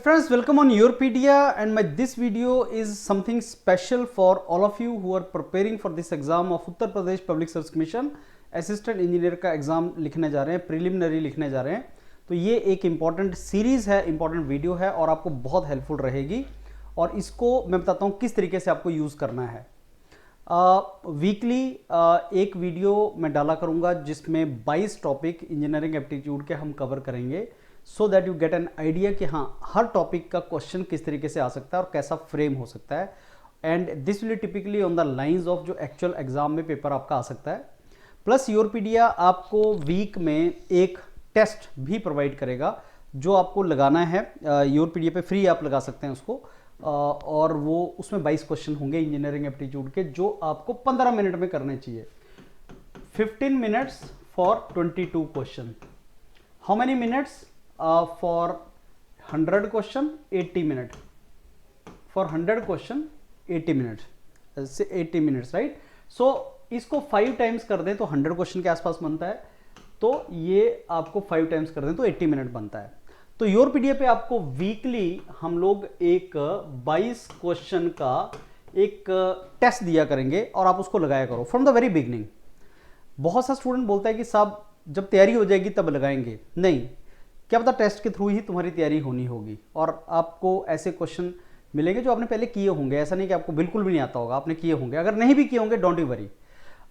Friends, welcome on Yourpedia, and this video is something special for all of you who are preparing for this exam of Uttar Pradesh Public Service Commission assistant engineer का exam लिखने जा रहे हैं, preliminary लिखने जा रहे हैं। तो ये एक इम्पॉर्टेंट सीरीज है, इम्पॉर्टेंट वीडियो है और आपको बहुत हेल्पफुल रहेगी। और इसको मैं बताता हूँ किस तरीके से आपको यूज़ करना है। वीकली एक वीडियो मैं डाला करूँगा जिसमें 22 टॉपिक इंजीनियरिंग एप्टीट्यूड के हम कवर करेंगे, so that you get an idea कि हाँ हर टॉपिक का क्वेश्चन किस तरीके से आ सकता है और कैसा फ्रेम हो सकता है। And this will typically on the lines of जो एक्चुअल एग्जाम में पेपर आपका आ सकता है। प्लस योरपीडिया आपको वीक में एक टेस्ट भी प्रोवाइड करेगा जो आपको लगाना है। योरपीडिया पे फ्री आप लगा सकते हैं उसको, और वो उसमें 22 क्वेश्चन होंगे इंजीनियरिंग एप्टीट्यूड के जो आपको 15 मिनट में करने चाहिए। 15 minutes for 22 question. How many minutes for 100 question? 80 minute. For 100 question 80 minute, 80 minutes, right. So इसको 5 टाइम्स कर दें तो 100 क्वेश्चन के आसपास बनता है, तो ये आपको 5 टाइम्स कर दें तो 80 मिनट बनता है। तो योरपीडिया पे आपको वीकली हम लोग एक 22 क्वेश्चन का एक टेस्ट दिया करेंगे और आप उसको लगाया करो फ्रॉम द वेरी बिगनिंग। बहुत सा स्टूडेंट बोलता है कि साहब जब तैयारी हो जाएगी तब लगाएंगे। नहीं, क्या पता टेस्ट के थ्रू ही तुम्हारी तैयारी होनी होगी और आपको ऐसे क्वेश्चन मिलेंगे जो आपने पहले किए होंगे। ऐसा नहीं कि आपको बिल्कुल भी नहीं आता होगा, आपने किए होंगे। अगर नहीं भी किए होंगे डोंट यू वरी,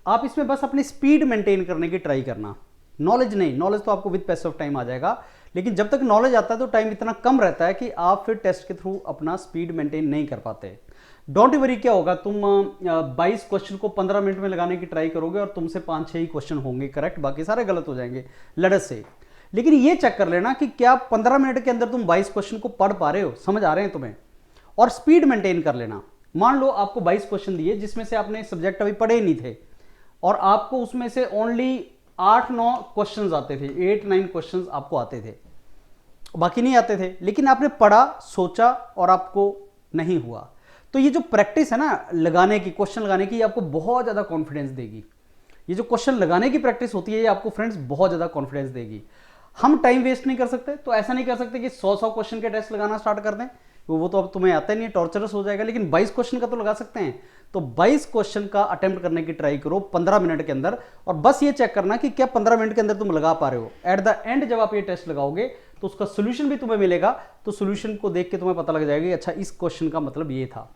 आप इसमें बस अपनी स्पीड मेंटेन करने की ट्राई करना। नॉलेज नहीं, नॉलेज तो आपको विद पैसेज ऑफ टाइम आ जाएगा, लेकिन जब तक नॉलेज आता है तो टाइम इतना कम रहता है कि आप फिर टेस्ट के थ्रू अपना स्पीड मेंटेन नहीं कर पाते। डोंट वरी, क्या होगा, तुम 22 क्वेश्चन को 15 मिनट में लगाने की ट्राई करोगे और तुमसे 5-6 ही क्वेश्चन होंगे करेक्ट, बाकी सारे गलत हो जाएंगे लेट अस से। लेकिन ये चेक कर लेना कि क्या 15 मिनट के अंदर तुम 22 क्वेश्चन को पढ़ पा रहे हो, समझ आ रहे हैं तुम्हें, और स्पीड मेंटेन कर लेना। मान लो आपको 22 क्वेश्चन दिए जिसमें से आपने सब्जेक्ट अभी पढ़े ही नहीं थे और आपको उसमें से ओनली 8-9 क्वेश्चंस आते थे, 8-9 क्वेश्चंस आपको आते थे, बाकी नहीं आते थे, लेकिन आपने पढ़ा, सोचा और आपको नहीं हुआ। तो ये जो प्रैक्टिस है ना लगाने की, क्वेश्चन लगाने की, ये आपको बहुत ज़्यादा कॉन्फिडेंस देगी। ये जो क्वेश्चन लगाने की प्रैक्टिस होती है ये आपको फ्रेंड्स बहुत ज़्यादा कॉन्फिडेंस देगी। हम टाइम वेस्ट नहीं कर सकते, तो ऐसा नहीं कर सकते कि 100-100 क्वेश्चन के टेस्ट लगाना स्टार्ट कर दें, वो तो अब तुम्हें आता ही नहीं है, टॉर्चरस हो जाएगा। लेकिन 22 क्वेश्चन का तो लगा सकते हैं। तो 22 क्वेश्चन का अटेम्प्ट करने की ट्राई करो 15 मिनट के अंदर, और बस ये चेक करना कि क्या 15 मिनट के अंदर तुम लगा पा रहे हो। एट द एंड जब आप ये टेस्ट लगाओगे तो उसका सोल्यूशन भी तुम्हें मिलेगा, तो सोल्यूशन को देख के तुम्हें पता लग जाएगा अच्छा इस क्वेश्चन का मतलब ये था।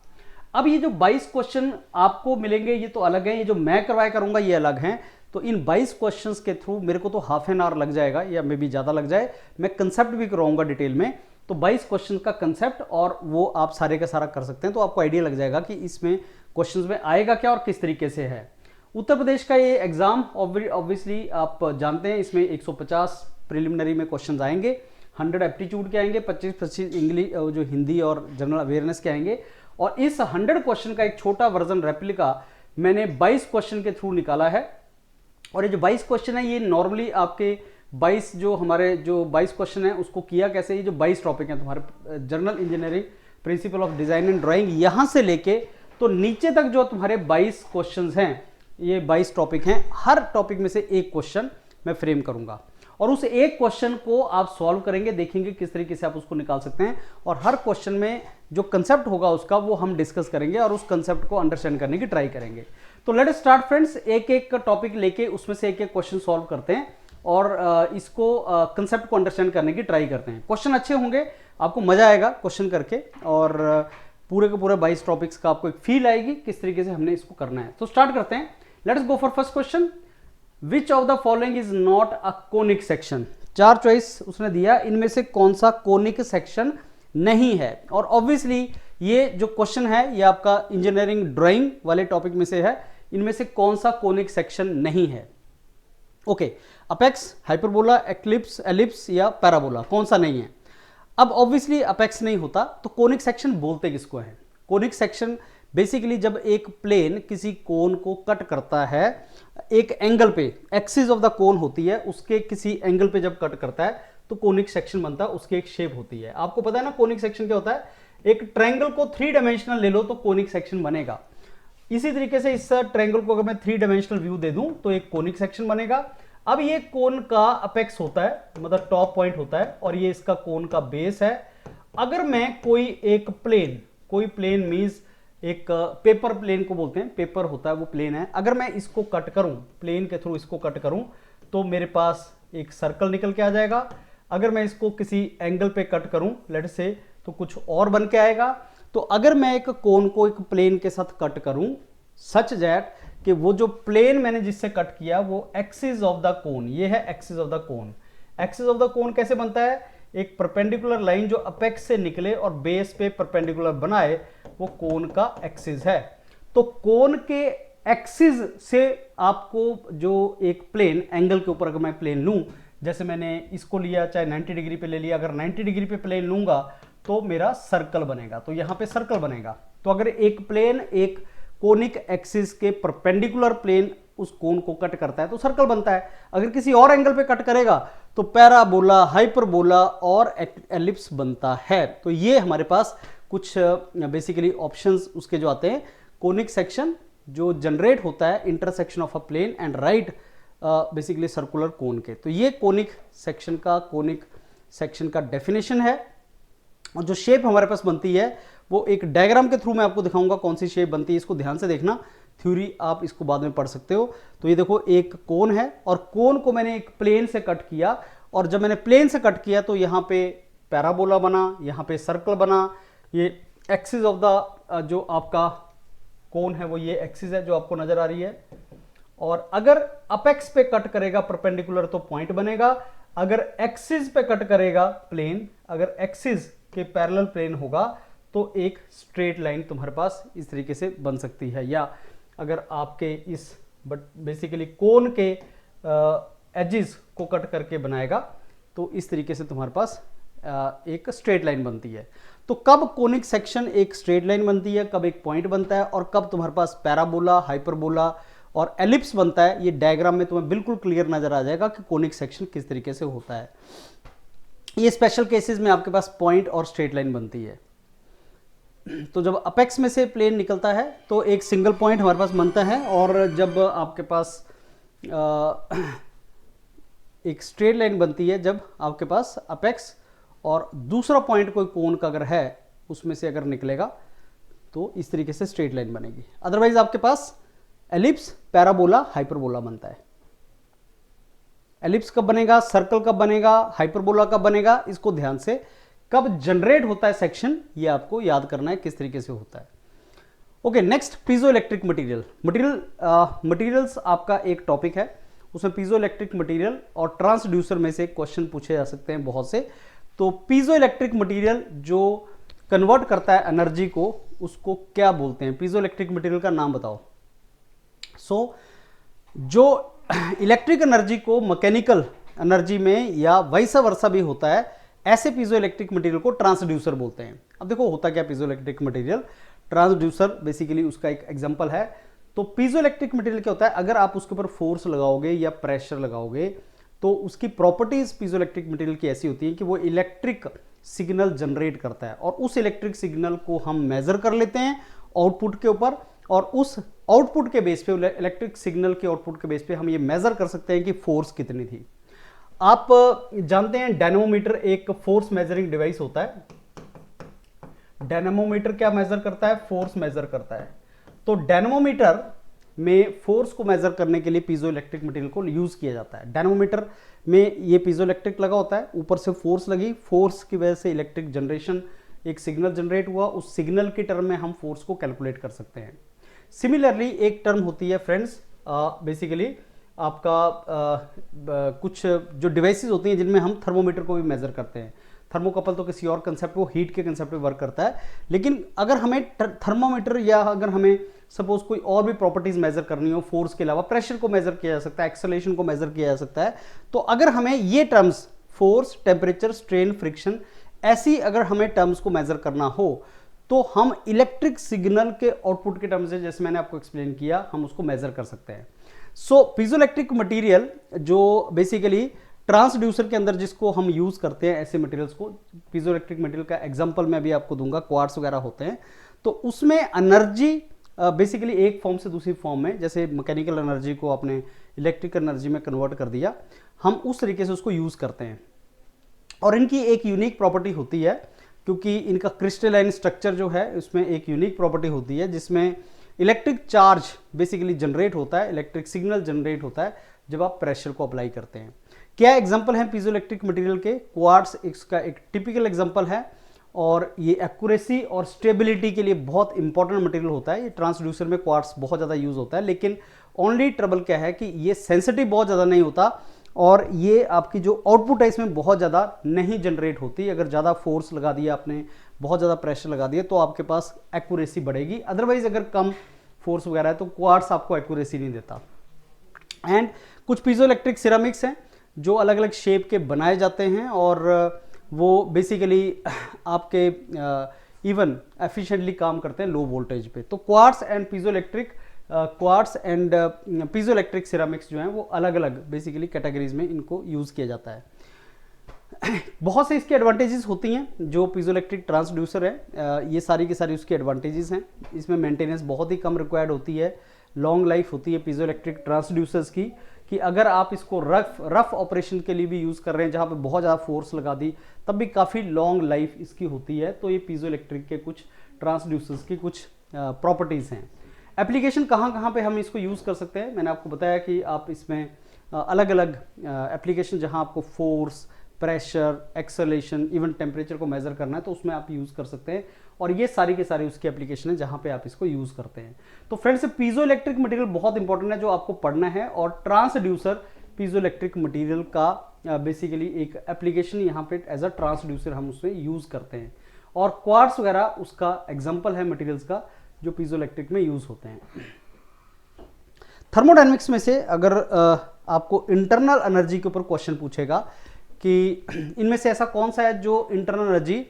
अब ये जो 22 क्वेश्चन आपको मिलेंगे ये तो अलग है, ये जो मैं करवाया करूंगा ये अलग हैं। तो इन 22 क्वेश्चंस के थ्रू मेरे को तो हाफ एन आवर लग जाएगा या मे बी ज़्यादा लग जाए। मैं कंसेप्ट भी करवाऊंगा डिटेल में। तो 22 क्वेश्चन का कंसेप्ट और वो आप सारे का सारा कर सकते हैं, तो आपको आइडिया लग जाएगा कि इसमें क्वेश्चंस में आएगा क्या और किस तरीके से है। उत्तर प्रदेश का ये एग्जाम ऑब्वियसली आप जानते हैं, इसमें 150 प्रिलिमिनरी में क्वेश्चन आएंगे, 100 एप्टीट्यूड के आएंगे, 25 इंग्लिश जो हिंदी और जनरल अवेयरनेस के आएंगे। और इस 100 क्वेश्चन का एक छोटा वर्जन रेप्लिका मैंने 22 क्वेश्चन के थ्रू निकाला है। और ये जो 22 क्वेश्चन है ये नॉर्मली आपके 22 जो हमारे जो 22 क्वेश्चन है उसको किया कैसे, ये जो 22 टॉपिक हैं तुम्हारे general engineering, principle of design and drawing, यहाँ से लेके तो नीचे तक जो तुम्हारे 22 क्वेश्चन हैं, ये 22 टॉपिक हैं। हर टॉपिक में से एक क्वेश्चन मैं फ्रेम करूंगा और उस एक क्वेश्चन को आप सॉल्व करेंगे, देखेंगे किस तरीके से आप उसको निकाल सकते हैं। और हर क्वेश्चन में जो कंसेप्ट होगा उसका वो हम डिस्कस करेंगे और उस कंसेप्ट को अंडरस्टैंड करने की ट्राई करेंगे। तो लेट अस स्टार्ट फ्रेंड्स, एक एक टॉपिक लेके उसमें से एक एक क्वेश्चन सॉल्व करते हैं और इसको कंसेप्ट को अंडरस्टैंड करने की ट्राई करते हैं। क्वेश्चन अच्छे होंगे, आपको मजा आएगा क्वेश्चन करके, और पूरे के पूरे 22 टॉपिक्स का आपको एक फील आएगी किस तरीके से हमने इसको करना है। तो स्टार्ट करते हैं। Let us go for first question. Which of the following is not a conic section? 4 choice उसने दिया, इनमें से कौन सा कोनिक सेक्शन नहीं है। और ऑब्वियसली ये जो क्वेश्चन है ये आपका इंजीनियरिंग ड्राइंग वाले टॉपिक में से है। इनमें से कौन सा कोनिक सेक्शन नहीं है? Okay, apex, hyperbola, eclipse, ellipse या पैराबोला, कौन सा नहीं है? अब ऑब्वियसली अपेक्स नहीं होता, तो कोनिक सेक्शन बोलते किसको है? कोनिक सेक्शन बेसिकली जब एक प्लेन किसी कोन को कट करता है एक एंगल पे, एक्सिस ऑफ द कोन होती है, उसके किसी एंगल पे जब कट करता है तो कोनिक सेक्शन बनता है, उसकी एक शेप होती है। आपको पता है ना कोनिक सेक्शन क्या होता है? एक ट्रायंगल को 3 डायमेंशनल ले लो तो कोनिक सेक्शन बनेगा। इसी तरीके से इस ट्रायंगल को अगर मैं 3 डायमेंशनल व्यू दे दूं तो एक कोनिक सेक्शन बनेगा। अब ये कोन का अपेक्स होता है, मतलब टॉप पॉइंट होता है, और ये इसका कोन का बेस है, अगर मैं कोई एक प्लेन, कोई प्लेन मींस एक पेपर प्लेन को बोलते हैं, पेपर होता है वो प्लेन है, अगर मैं इसको कट करूं, प्लेन के थ्रू इसको कट करूं तो मेरे पास एक सर्कल निकल के आ जाएगा। अगर मैं इसको किसी एंगल पे कट करूं लेट से तो कुछ और बन के आएगा। तो अगर मैं एक कोन को एक प्लेन के साथ कट करूं सच दैट कि वो जो प्लेन मैंने जिससे कट किया वो एक्सिस ऑफ द कोन, ये है axis of the cone. Axis of the cone कैसे बनता है? एक परपेंडिकुलर लाइन जो अपेक्स से निकले और बेस पे परपेंडिकुलर बनाए, वो कोन का एक्सिस है। तो कोन के एक्सिस से आपको जो एक प्लेन एंगल के ऊपर अगर मैं प्लेन लूं, जैसे मैंने इसको लिया चाहे 90 डिग्री पे ले लिया, अगर 90 डिग्री पे प्लेन लूंगा तो मेरा सर्कल बनेगा, तो यहां पे सर्कल बनेगा। तो अगर एक प्लेन एक कोनिक एक्सिस के परपेंडिकुलर प्लेन उस कोन को कट करता है तो सर्कल बनता है। अगर किसी और एंगल पे कट करेगा तो पैराबोला, हाइपरबोला और एलिप्स बनता है। तो ये हमारे पास कुछ बेसिकली ऑप्शंस उसके जो आते हैं। कोनिक सेक्शन जो जनरेट होता है intersection of a plane and right basically circular cone के, तो ये कोनिक सेक्शन का डेफिनेशन है। और जो शेप हमारे पास बनती है वो एक डायग्राम के थ्रू मैं आपको दिखाऊंगा कौन सी शेप बनती है, इसको ध्यान से देखना, थ्योरी आप इसको बाद में पढ़ सकते हो। तो ये देखो एक कोन है और कोन को मैंने एक प्लेन से कट किया, और जब मैंने प्लेन से कट किया तो यहाँ पे पैराबोला बना, यहाँ पे सर्कल बना। ये एक्सिस ऑफ द जो आपका कोन है वो ये एक्सिस है जो आपको नजर आ रही है। और अगर अपेक्स पे कट करेगा परपेंडिकुलर तो पॉइंट बनेगा, अगर एक्सिस पे कट करेगा प्लेन, अगर एक्सिस के पैरेलल प्लेन होगा तो एक स्ट्रेट लाइन तुम्हारे पास इस तरीके से बन सकती है। या अगर आपके इस बेसिकली कोन के एजेस को कट करके बनाएगा तो इस तरीके से तुम्हारे पास एक स्ट्रेट लाइन बनती है। तो कब कोनिक सेक्शन एक स्ट्रेट लाइन बनती है, कब एक पॉइंट बनता है, और कब तुम्हारे पास पैराबोला, हाइपरबोला और एलिप्स बनता है, ये डायग्राम में तुम्हें बिल्कुल क्लियर नजर आ जाएगा कि कोनिक सेक्शन किस तरीके से होता है। ये स्पेशल केसेस में आपके पास पॉइंट और स्ट्रेट लाइन बनती है। तो जब अपेक्स में से प्लेन निकलता है तो एक सिंगल पॉइंट हमारे पास बनता है, और जब आपके पास एक स्ट्रेट लाइन बनती है जब आपके पास अपेक्स और दूसरा पॉइंट कोई कोन का अगर है उसमें से अगर निकलेगा तो इस तरीके से स्ट्रेट लाइन बनेगी। अदरवाइज आपके पास एलिप्स, पैराबोला, हाइपरबोला बनता है। एलिप्स कब बनेगा, सर्कल कब बनेगा, हाइपरबोला कब बनेगा, इसको ध्यान से, कब जनरेट होता है सेक्शन ये आपको याद करना है किस तरीके से होता है। Okay, next piezo electric materials आपका एक टॉपिक है, उसमें पीजो इलेक्ट्रिक मटेरियल और ट्रांसड्यूसर में से क्वेश्चन पूछे जा सकते हैं बहुत से। तो पीजो इलेक्ट्रिक मटेरियल जो कन्वर्ट करता है एनर्जी को, उसको क्या बोलते हैं? पीजो इलेक्ट्रिक मटेरियल का नाम बताओ। जो इलेक्ट्रिक एनर्जी को मैकेनिकल एनर्जी में या वैसा वर्सा भी होता है, ऐसे पीजो इलेक्ट्रिक मटेरियल को ट्रांसड्यूसर बोलते हैं। अब देखो होता क्या piezo electric material, transducer basically उसका एक एग्जांपल है। तो पीजो इलेक्ट्रिक मटेरियल क्या होता है, अगर आप उसके ऊपर फोर्स लगाओगे या प्रेशर लगाओगे तो उसकी प्रॉपर्टीज पीजो इलेक्ट्रिक मटेरियल की ऐसी होती है कि वो इलेक्ट्रिक सिग्नल जनरेट करता है, और उस इलेक्ट्रिक सिग्नल को हम मेजर कर लेते हैं आउटपुट के ऊपर, और उस आउटपुट के बेस पे, इलेक्ट्रिक सिग्नल के आउटपुट के बेस पे हम ये मेजर कर सकते हैं कि फोर्स कितनी थी। आप जानते हैं डायनेमोमीटर एक फोर्स मेजरिंग डिवाइस होता है। डायनेमोमीटर क्या मेजर करता है? फोर्स मेजर करता है। तो डायनेमोमीटर में फोर्स को मेजर करने के लिए पीजो इलेक्ट्रिक मटेरियल को यूज किया जाता है। डायनेमोमीटर में ये पीजो इलेक्ट्रिक लगा होता है, ऊपर से फोर्स लगी, फोर्स की वजह से इलेक्ट्रिक जनरेशन, एक सिग्नल जनरेट हुआ, उस सिग्नल के टर्म में हम फोर्स को कैलकुलेट कर सकते हैं। सिमिलरली एक टर्म होती है फ्रेंड्स, बेसिकली आपका कुछ जो डिवाइसेस होती हैं जिनमें हम थर्मोमीटर को भी मेजर करते हैं। थर्मोकपल तो किसी और कंसेप्ट, वो हीट के कंसेप्ट पे वर्क करता है, लेकिन अगर हमें थर्मोमीटर या अगर हमें सपोज कोई और भी प्रॉपर्टीज मेजर करनी हो, फोर्स के अलावा प्रेशर को मेजर किया जा सकता है, एक्सेलरेशन को मेजर किया जा सकता है। तो अगर हमें ये terms force, temperature, strain, friction, ऐसी अगर हमें टर्म्स को मेजर करना हो तो हम इलेक्ट्रिक सिग्नल के आउटपुट के टर्म्स से, जैसे मैंने आपको एक्सप्लेन किया, हम उसको मेजर कर सकते हैं। सो पीजोइलेक्ट्रिक मटेरियल जो बेसिकली ट्रांसड्यूसर के अंदर जिसको हम यूज करते हैं, ऐसे मटेरियल्स को, पीजोइलेक्ट्रिक मटेरियल का एग्जांपल मैं भी आपको दूंगा, क्वार्ट्स वगैरह होते हैं। तो उसमें एनर्जी बेसिकली एक फॉर्म से दूसरी फॉर्म में, जैसे मैकेनिकल एनर्जी को आपने इलेक्ट्रिकल एनर्जी में कन्वर्ट कर दिया, हम उस तरीके से उसको यूज करते हैं। और इनकी एक यूनिक प्रॉपर्टी होती है क्योंकि इनका क्रिस्टलाइन स्ट्रक्चर जो है उसमें एक यूनिक प्रॉपर्टी होती है जिसमें इलेक्ट्रिक चार्ज बेसिकली जनरेट होता है, इलेक्ट्रिक सिग्नल जनरेट होता है जब आप प्रेशर को अप्लाई करते हैं। क्या एग्जांपल है पीजोइलेक्ट्रिक मटेरियल के? क्वार्ट्ज इसका एक टिपिकल एग्जांपल है और ये एक्यूरेसी और स्टेबिलिटी के लिए बहुत इंपॉर्टेंट मटेरियल होता है। ये ट्रांसड्यूसर में क्वार्ट्ज बहुत ज़्यादा यूज होता है, लेकिन ओनली ट्रबल क्या है कि ये सेंसिटिव बहुत ज़्यादा नहीं होता और ये आपकी जो आउटपुट है इसमें बहुत ज़्यादा नहीं जनरेट होती। अगर ज़्यादा फोर्स लगा दिया आपने, बहुत ज़्यादा प्रेशर लगा दिया तो आपके पास एक्यूरेसी बढ़ेगी, अदरवाइज अगर कम फोर्स वगैरह है तो क्वार्ट्ज आपको एक्यूरेसी नहीं देता। एंड कुछ पीजोइलेक्ट्रिक सिरामिक्स हैं जो अलग अलग शेप के बनाए जाते हैं और वो बेसिकली आपके इवन एफिशिएंटली काम करते हैं लो वोल्टेज पे। तो क्वार्ट्ज एंड पीजोइलेक्ट्रिक सिरामिक्स जो हैं वो अलग अलग बेसिकली कैटेगरीज में इनको यूज किया जाता है। बहुत से इसके एडवांटेजेस होती हैं जो पीजोइलेक्ट्रिक ट्रांसड्यूसर है, ये सारी की सारी उसकी एडवांटेजेस हैं। इसमें मेंटेनेंस बहुत ही कम रिक्वायर्ड होती है, लॉन्ग लाइफ होती है पीजोइलेक्ट्रिक ट्रांसड्यूसर्स की, कि अगर आप इसको रफ ऑपरेशन के लिए भी यूज कर रहे हैं जहां पे बहुत ज़्यादा फोर्स लगा दी तब भी काफ़ी लॉन्ग लाइफ इसकी होती है। तो ये पीजोइलेक्ट्रिक के कुछ ट्रांसड्यूसर्स की कुछ प्रॉपर्टीज़ हैं। एप्लीकेशन कहाँ कहाँ पे हम इसको यूज़ कर सकते हैं, मैंने आपको बताया कि आप इसमें अलग अलग एप्लीकेशन जहां आपको force, pressure, acceleration, even temperature को मेजर करना है तो उसमें आप यूज़ कर सकते हैं और ये सारी के सारी उसकी एप्लीकेशन है जहां पे आप इसको यूज़ करते हैं। तो फ्रेंड्स पीजोइलेक्ट्रिक मटेरियल बहुत इंपॉर्टेंट है जो आपको पढ़ना है और ट्रांसड्यूसर पीजोइलेक्ट्रिक मटेरियल का बेसिकली एक एप्लीकेशन यहाँ पे एज अ ट्रांसड्यूसर हम उसमें यूज़ करते हैं और क्वार्ट्ज वगैरह उसका एग्जाम्पल है मटेरियल्स का जो पीजोइलेक्ट्रिक में यूज़ होते हैं। थर्मोडायनेमिक्स में से अगर आपको इंटरनल एनर्जी के ऊपर क्वेश्चन पूछेगा कि इनमें से ऐसा कौन सा है जो इंटरनल एनर्जी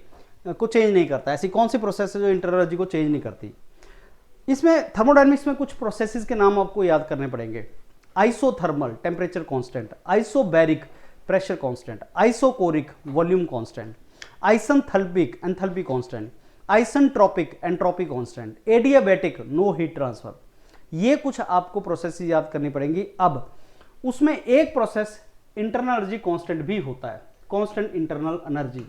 को चेंज नहीं करता, ऐसी कौन सी प्रोसेस है जो इंटरनल एनर्जी को चेंज नहीं करती, इसमें थर्मोडायनेमिक्स में कुछ प्रोसेसेस के नाम आपको याद करने पड़ेंगे। Isothermal temperature constant, isobaric pressure constant, isochoric volume constant, isenthalpic enthalpy constant, isentropic entropy constant, adiabatic no heat transfer. ये कुछ आपको प्रोसेसेस याद करनी पड़ेंगी। अब उसमें एक प्रोसेस इंटरनल एनर्जी कांस्टेंट भी होता है, कांस्टेंट इंटरनल एनर्जी।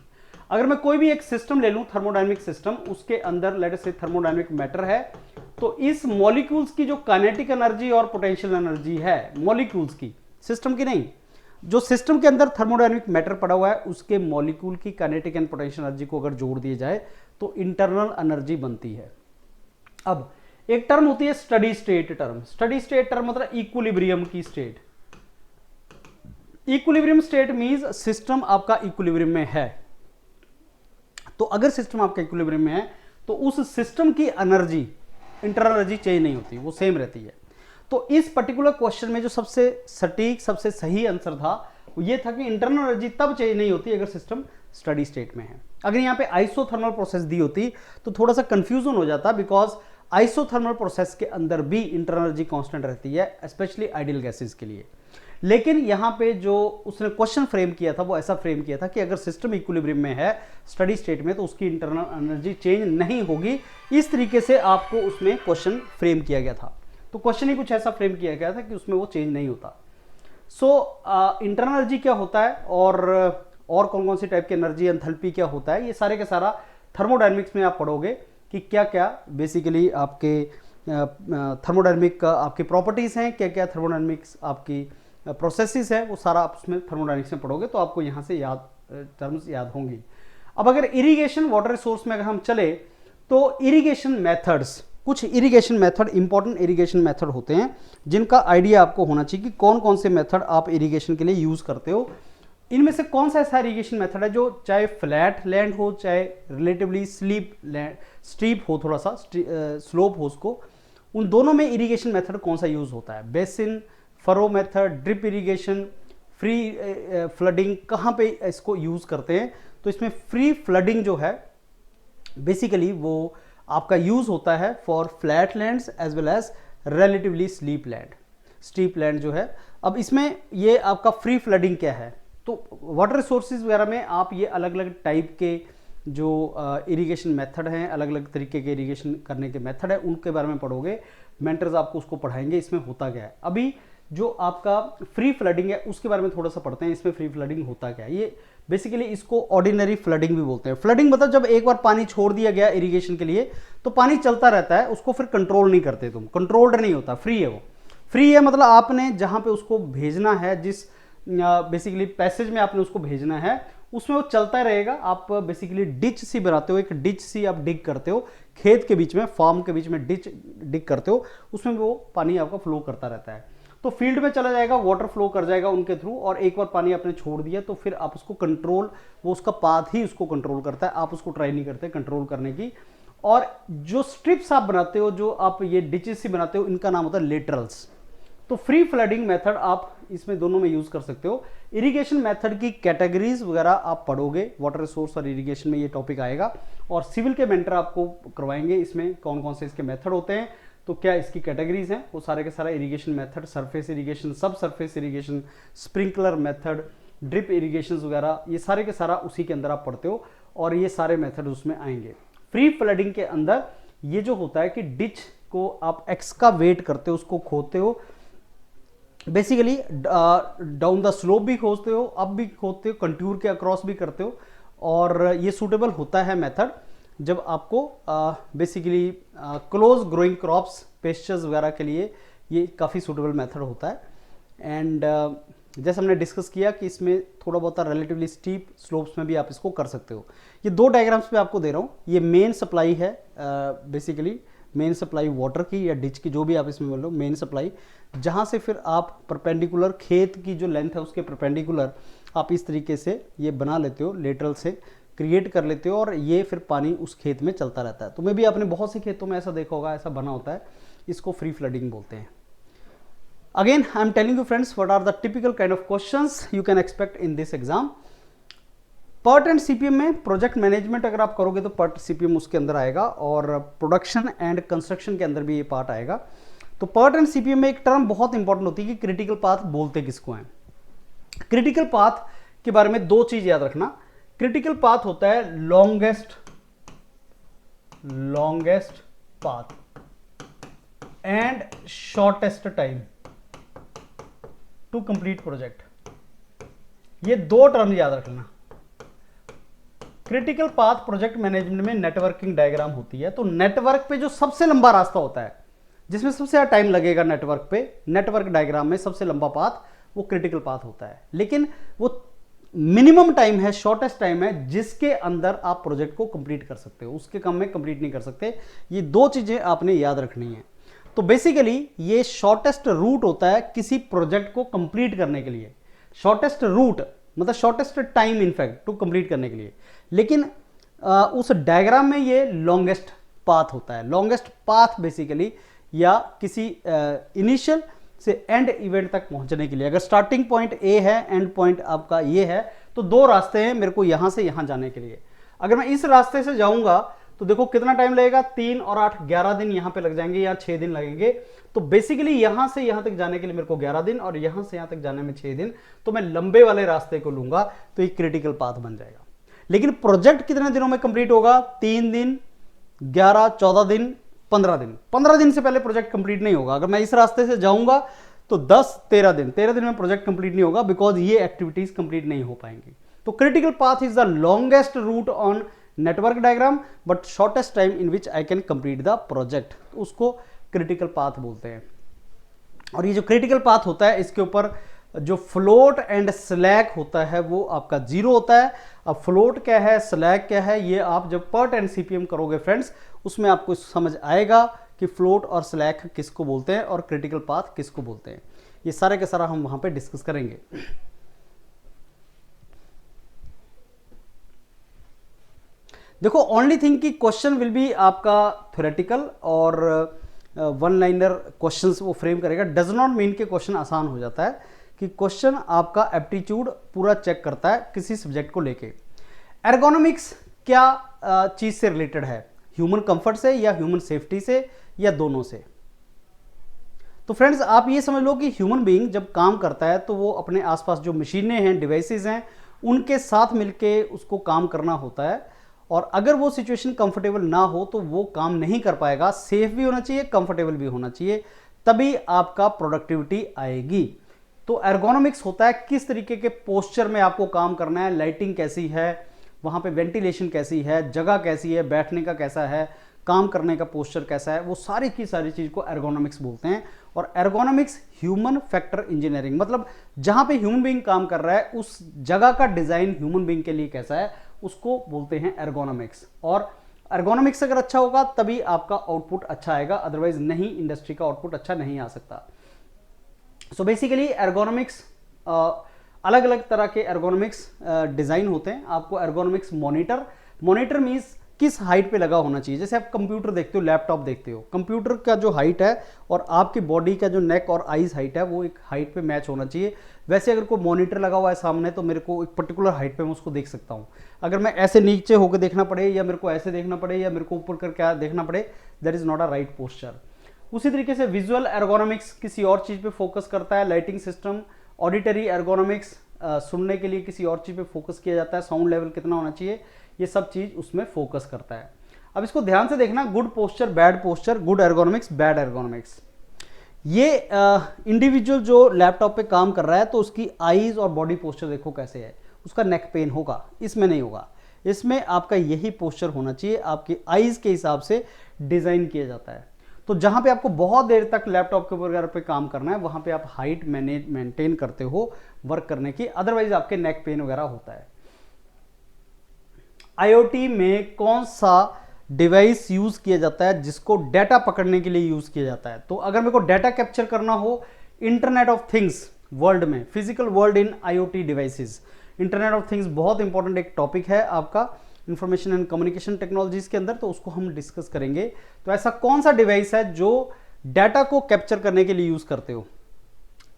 अगर मैं कोई भी एक सिस्टम ले लूं थर्मोडायनेमिक सिस्टम, उसके अंदर लेट अस से थर्मोडायनेमिक मैटर है, तो इस मॉलिक्यूल्स की जो काइनेटिक एनर्जी और पोटेंशियल एनर्जी है मॉलिक्यूल्स की, सिस्टम की नहीं, जो सिस्टम के अंदर थर्मोडायनेमिक मैटर पड़ा हुआ है उसके मॉलिक्यूल की काइनेटिक एंड पोटेंशियल एनर्जी को अगर जोड़ दिया जाए तो इंटरनल एनर्जी बनती है। अब एक टर्म होती है steady state term. Steady state term मतलब इक्विलिब्रियम की state. Equilibrium state means system आपका इक्विलिब्रियम में है। तो अगर सिस्टम आपका इक्विलिब्रियम में है तो उस सिस्टम की एनर्जी, इंटरनल एनर्जी चेंज नहीं होती, वो सेम रहती है। तो इस पर्टिकुलर क्वेश्चन में जो सबसे सटीक, सबसे सही आंसर था वो ये था कि इंटरनल एनर्जी तब चेंज नहीं होती अगर सिस्टम स्टडी स्टेट में है। अगर यहाँ पे आइसोथर्मल प्रोसेस दी होती तो थोड़ा सा कंफ्यूजन हो जाता, बिकॉज आइसोथर्मल प्रोसेस के अंदर भी इंटरनल एनर्जी कांस्टेंट रहती है, स्पेशली आइडियल गैसेस के लिए। लेकिन यहां पे जो उसने क्वेश्चन फ्रेम किया था वो ऐसा फ्रेम किया था कि अगर सिस्टम इक्विलिब्रियम में है स्टडी स्टेट में तो उसकी इंटरनल एनर्जी चेंज नहीं होगी। इस तरीके से आपको उसमें क्वेश्चन फ्रेम किया गया था। तो क्वेश्चन ही कुछ ऐसा फ्रेम किया गया था कि उसमें वो चेंज नहीं होता। सो इंटरनल एनर्जी क्या होता है और कौन कौन सी टाइप की एनर्जी, एंथैल्पी क्या होता है, ये सारे का सारा थर्मोडायनेमिक्स में आप पढ़ोगे कि क्या क्या बेसिकली आपके थर्मोडायनेमिक आपकी प्रॉपर्टीज हैं, क्या क्या थर्मोडायनेमिक्स आपकी प्रोसेसेस है, वो सारा आप उसमें थर्मोडायनेमिक्स में पढ़ोगे तो आपको यहाँ से टर्म्स याद होंगी। अब अगर इरिगेशन वाटर रिसोर्स में अगर हम चले तो इरिगेशन मेथड्स, कुछ irrigation method, important irrigation method होते हैं जिनका आइडिया आपको होना चाहिए कि कौन कौन से मेथड आप इरिगेशन के लिए यूज करते हो। इनमें से कौन सा ऐसा इरिगेशन मेथड है जो चाहे फ्लैट लैंड हो, चाहे रिलेटिवली स्टीप हो, थोड़ा सा स्लोप हो उसको, उन दोनों में इरिगेशन मेथड कौन सा यूज होता है। Basin, furrow method, drip irrigation, free flooding, कहाँ पे इसको यूज करते हैं। तो इसमें फ्री फ्लडिंग जो है बेसिकली वो आपका यूज होता है for flat lands as well as relatively steep land जो है। अब इसमें ये आपका फ्री फ्लडिंग क्या है, तो वाटर रिसोर्सेज वगैरह में आप ये अलग अलग टाइप के जो इरिगेशन मेथड हैं, अलग अलग तरीके के इरिगेशन करने के मेथड है, उनके बारे में पढ़ोगे। मेंटर्स आपको उसको पढ़ाएंगे इसमें होता क्या है। अभी जो आपका फ्री फ्लडिंग है उसके बारे में थोड़ा सा पढ़ते हैं, इसमें फ्री फ्लडिंग होता क्या है। ये बेसिकली इसको ऑर्डिनरी फ्लडिंग भी बोलते हैं। फ्लडिंग मतलब जब एक बार पानी छोड़ दिया गया इरिगेशन के लिए तो पानी चलता रहता है, उसको फिर कंट्रोल नहीं करते तुम, कंट्रोल्ड नहीं होता, फ्री है वो। फ्री है मतलब आपने जहां पे उसको भेजना है, जिस बेसिकली पैसेज में आपने उसको भेजना है उसमें वो चलता रहेगा। आप बेसिकली डिच सी बनाते हो, एक डिच सी आप डिग करते हो खेत के बीच में, फार्म के बीच में डिच डिग करते हो, उसमें वो पानी आपका फ्लो करता रहता है। तो फील्ड में चला जाएगा, वाटर फ्लो कर जाएगा उनके थ्रू, और एक बार पानी आपने छोड़ दिया तो फिर आप उसको कंट्रोल, वो उसका पाथ ही उसको कंट्रोल करता है, आप उसको ट्राई नहीं करते कंट्रोल करने की। और जो स्ट्रिप्स आप बनाते हो, जो आप ये डिचेस सी बनाते हो, इनका नाम होता है लेटरल्स। तो फ्री फ्लडिंग मेथड आप इसमें दोनों में यूज कर सकते हो। इरिगेशन मेथड की कैटेगरीज वगैरह आप पढ़ोगे, वाटर रिसोर्स और इरिगेशन में ये टॉपिक आएगा, और सिविल के मेंटर आपको करवाएंगे इसमें कौन कौन से इसके मेथड होते हैं, तो क्या इसकी कैटेगरीज हैं, वो सारे के सारा इरिगेशन मेथड, सरफेस इरिगेशन, सब surface irrigation, sprinkler method, drip irrigation वगैरह, ये सारे के सारा उसी के अंदर आप पढ़ते हो, और ये सारे मेथड उसमें आएंगे। फ्री फ्लडिंग के अंदर ये जो होता है कि डिच को आप एक्सकावेट करते हो, उसको खोदते हो, बेसिकली डाउन द स्लोप भी खोदते हो, अप भी खोदते हो, कंट्यूर के अक्रॉस भी करते हो, और ये सूटेबल होता है मेथड जब आपको basically close growing crops, pastures वगैरह के लिए ये काफ़ी सूटेबल मेथड होता है। एंड जैसे हमने डिस्कस किया कि इसमें थोड़ा बहुत रिलेटिवली स्टीप स्लोप्स में भी आप इसको कर सकते हो। ये दो डायग्राम्स पे आपको दे रहा हूँ, ये मेन सप्लाई है, बेसिकली मेन सप्लाई वाटर की या डिच की, जो भी आप इसमें बोल लो, मेन सप्लाई, जहाँ से फिर आप परपेंडिकुलर खेत की जो लेंथ है उसके परपेंडिकुलर आप इस तरीके से ये बना लेते हो, लेटरल से क्रिएट कर लेते हो, और ये फिर पानी उस खेत में चलता रहता है। तो मैं भी आपने बहुत से खेतों में ऐसा देखा होगा, ऐसा बना होता है, इसको फ्री फ्लडिंग बोलते हैं। Again I am telling you friends what are the typical kind of questions you can expect in this exam. PERT and CPM में प्रोजेक्ट मैनेजमेंट अगर आप करोगे तो पर्ट सीपीएम उसके अंदर आएगा, और प्रोडक्शन एंड कंस्ट्रक्शन के अंदर भी ये पार्ट आएगा। तो पर्ट एंड सीपीएम में एक टर्म बहुत इंपॉर्टेंट होती है कि क्रिटिकल पाथ बोलते किसको हैं। क्रिटिकल पाथ के बारे में दो चीज याद रखना। क्रिटिकल पाथ होता है longest path and shortest time to complete project. ये दो टर्म याद रखना। क्रिटिकल पाथ प्रोजेक्ट मैनेजमेंट में नेटवर्किंग डायग्राम होती है। तो नेटवर्क पे जो सबसे लंबा रास्ता होता है, जिसमें सबसे ज्यादा टाइम लगेगा नेटवर्क पे, नेटवर्क डायग्राम में सबसे लंबा पाथ वो क्रिटिकल पाथ होता है। लेकिन वो मिनिमम टाइम है, शॉर्टेस्ट टाइम है, जिसके अंदर आप प्रोजेक्ट को कंप्लीट कर सकते हो, उसके कम में कंप्लीट नहीं कर सकते। ये दो चीजें आपने याद रखनी है। तो बेसिकली ये शॉर्टेस्ट रूट होता है किसी प्रोजेक्ट को कंप्लीट करने के लिए। शॉर्टेस्ट रूट मतलब shortest time in fact to complete करने के लिए। लेकिन उस डायग्राम में ये लॉन्गेस्ट पाथ होता है। लॉन्गेस्ट पाथ बेसिकली, या किसी इनिशियल से एंड इवेंट तक पहुंचने के लिए, अगर स्टार्टिंग पॉइंट ए है, एंड पॉइंट आपका ये है, तो दो रास्ते हैं मेरे को यहां से यहां जाने के लिए। अगर मैं इस रास्ते से जाऊंगा तो देखो कितना टाइम लगेगा, 3 और 8 11 दिन यहां पे लग जाएंगे, या 6 दिन लगेंगे। तो बेसिकली यहां से यहां तक जाने के लिए मेरे को 11 दिन, और यहां से यहां तक जाने में 6 दिन। तो मैं लंबे वाले रास्ते को लूंगा तो ये क्रिटिकल पाथ बन जाएगा। लेकिन प्रोजेक्ट कितने दिनों में कंप्लीट होगा? 3 दिन, 11, 14 दिन, 15 दिन। 15 दिन से पहले प्रोजेक्ट कंप्लीट नहीं होगा। अगर मैं इस रास्ते से जाऊंगा तो 10, 13 दिन, 13 दिन में प्रोजेक्ट कंप्लीट नहीं होगा, बिकॉज ये एक्टिविटीज कंप्लीट नहीं हो पाएंगी। तो critical path is the longest route on network diagram but shortest time in which I can complete the project, उसको क्रिटिकल पाथ बोलते हैं। और ये जो क्रिटिकल पाथ होता है, इसके ऊपर जो फ्लोट एंड स्लैक होता है वो आपका 0 होता है। अब फ्लोट क्या है, स्लैक क्या है, ये आप जब पर्ट एंड सीपीएम करोगे फ्रेंड्स, उसमें आपको समझ आएगा कि फ्लोट और स्लैक किसको बोलते हैं और क्रिटिकल पाथ किसको बोलते हैं। ये सारे के सारा हम वहां पे डिस्कस करेंगे। देखो, ओनली थिंग कि क्वेश्चन विल बी आपका थ्योरेटिकल और वन लाइनर क्वेश्चंस वो फ्रेम करेगा। डज नॉट मीन कि क्वेश्चन आसान हो जाता है, कि क्वेश्चन आपका एप्टीट्यूड पूरा चेक करता है किसी सब्जेक्ट को लेके। एर्गोनॉमिक्स क्या चीज से रिलेटेड है? ह्यूमन कंफर्ट से, या ह्यूमन सेफ्टी से, या दोनों से? तो फ्रेंड्स आप ये समझ लो कि ह्यूमन बीइंग जब काम करता है तो वो अपने आसपास जो मशीनें हैं, डिवाइसेस हैं, उनके साथ मिलके उसको काम करना होता है। और अगर वो सिचुएशन कंफर्टेबल ना हो तो वो काम नहीं कर पाएगा। सेफ भी होना चाहिए, कंफर्टेबल भी होना चाहिए, तभी आपका प्रोडक्टिविटी आएगी। तो एर्गोनॉमिक्स होता है किस तरीके के पोस्चर में आपको काम करना है, लाइटिंग कैसी है, वहां पे वेंटिलेशन कैसी है, जगह कैसी है, बैठने का कैसा है, काम करने का पोस्चर कैसा है, वो सारी की सारी चीज को एर्गोनॉमिक्स बोलते हैं। और एर्गोनॉमिक्स ह्यूमन फैक्टर इंजीनियरिंग, मतलब जहां पे ह्यूमन बीइंग काम कर रहा है उस जगह का डिजाइन ह्यूमन बीइंग के लिए कैसा है, उसको बोलते हैं एर्गोनॉमिक्स। और एर्गोनॉमिक्स अगर अच्छा होगा तभी आपका आउटपुट अच्छा आएगा, अदरवाइज नहीं, इंडस्ट्री का आउटपुट अच्छा नहीं आ सकता। सो बेसिकली एर्गोनॉमिक्स, अलग अलग तरह के एर्गोनॉमिक्स डिजाइन होते हैं। आपको एर्गोनॉमिक्स मॉनिटर मींस किस हाइट पे लगा होना चाहिए। जैसे आप कंप्यूटर देखते हो, लैपटॉप देखते हो, कंप्यूटर का जो हाइट है और आपकी बॉडी का जो नेक और आईज हाइट है वो एक हाइट पे मैच होना चाहिए। वैसे अगर कोई मॉनिटर लगा हुआ है सामने तो मेरे को एक पर्टिकुलर हाइट पे मैं उसको देख सकता हूँ। अगर मैं ऐसे नीचे होकर देखना पड़े या मेरे को ऐसे देखना पड़े या मेरे को ऊपर कर क्या देखना पड़े, that is not a right posture. उसी तरीके से विजुअल एर्गोनॉमिक्स किसी और चीज पे फोकस करता है, लाइटिंग सिस्टम। ऑडिटरी एर्गोनॉमिक्स, सुनने के लिए किसी और चीज पे फोकस किया जाता है, साउंड लेवल कितना होना चाहिए, ये सब चीज उसमें फोकस करता है। अब इसको ध्यान से देखना, good posture, bad posture, good ergonomics, bad ergonomics. ये इंडिविजुअल जो लैपटॉप पे काम कर रहा है तो उसकी आईज और बॉडी पोस्चर देखो कैसे है, उसका नेक पेन होगा, इसमें नहीं होगा। इसमें आपका यही पोस्चर होना चाहिए, आपकी आईज के हिसाब से डिजाइन किया जाता है। तो जहां पे आपको बहुत देर तक लैपटॉप के वगैरह पे काम करना है वहां पे आप हाइट मेंटेन करते हो वर्क करने की, अदरवाइज आपके नेक पेन वगैरह होता है। आईओटी में कौन सा डिवाइस यूज किया जाता है जिसको डाटा पकड़ने के लिए यूज किया जाता है? तो अगर मेरे को डाटा कैप्चर करना हो इंटरनेट ऑफ थिंग्स वर्ल्ड में, physical world in IoT devices, internet of things बहुत इंपॉर्टेंट एक टॉपिक है आपका इंफॉर्मेशन एंड कम्युनिकेशन टेक्नोलॉजीज के अंदर, तो उसको हम डिस्कस करेंगे। तो ऐसा कौन सा डिवाइस है जो डाटा को कैप्चर करने के लिए यूज करते हो?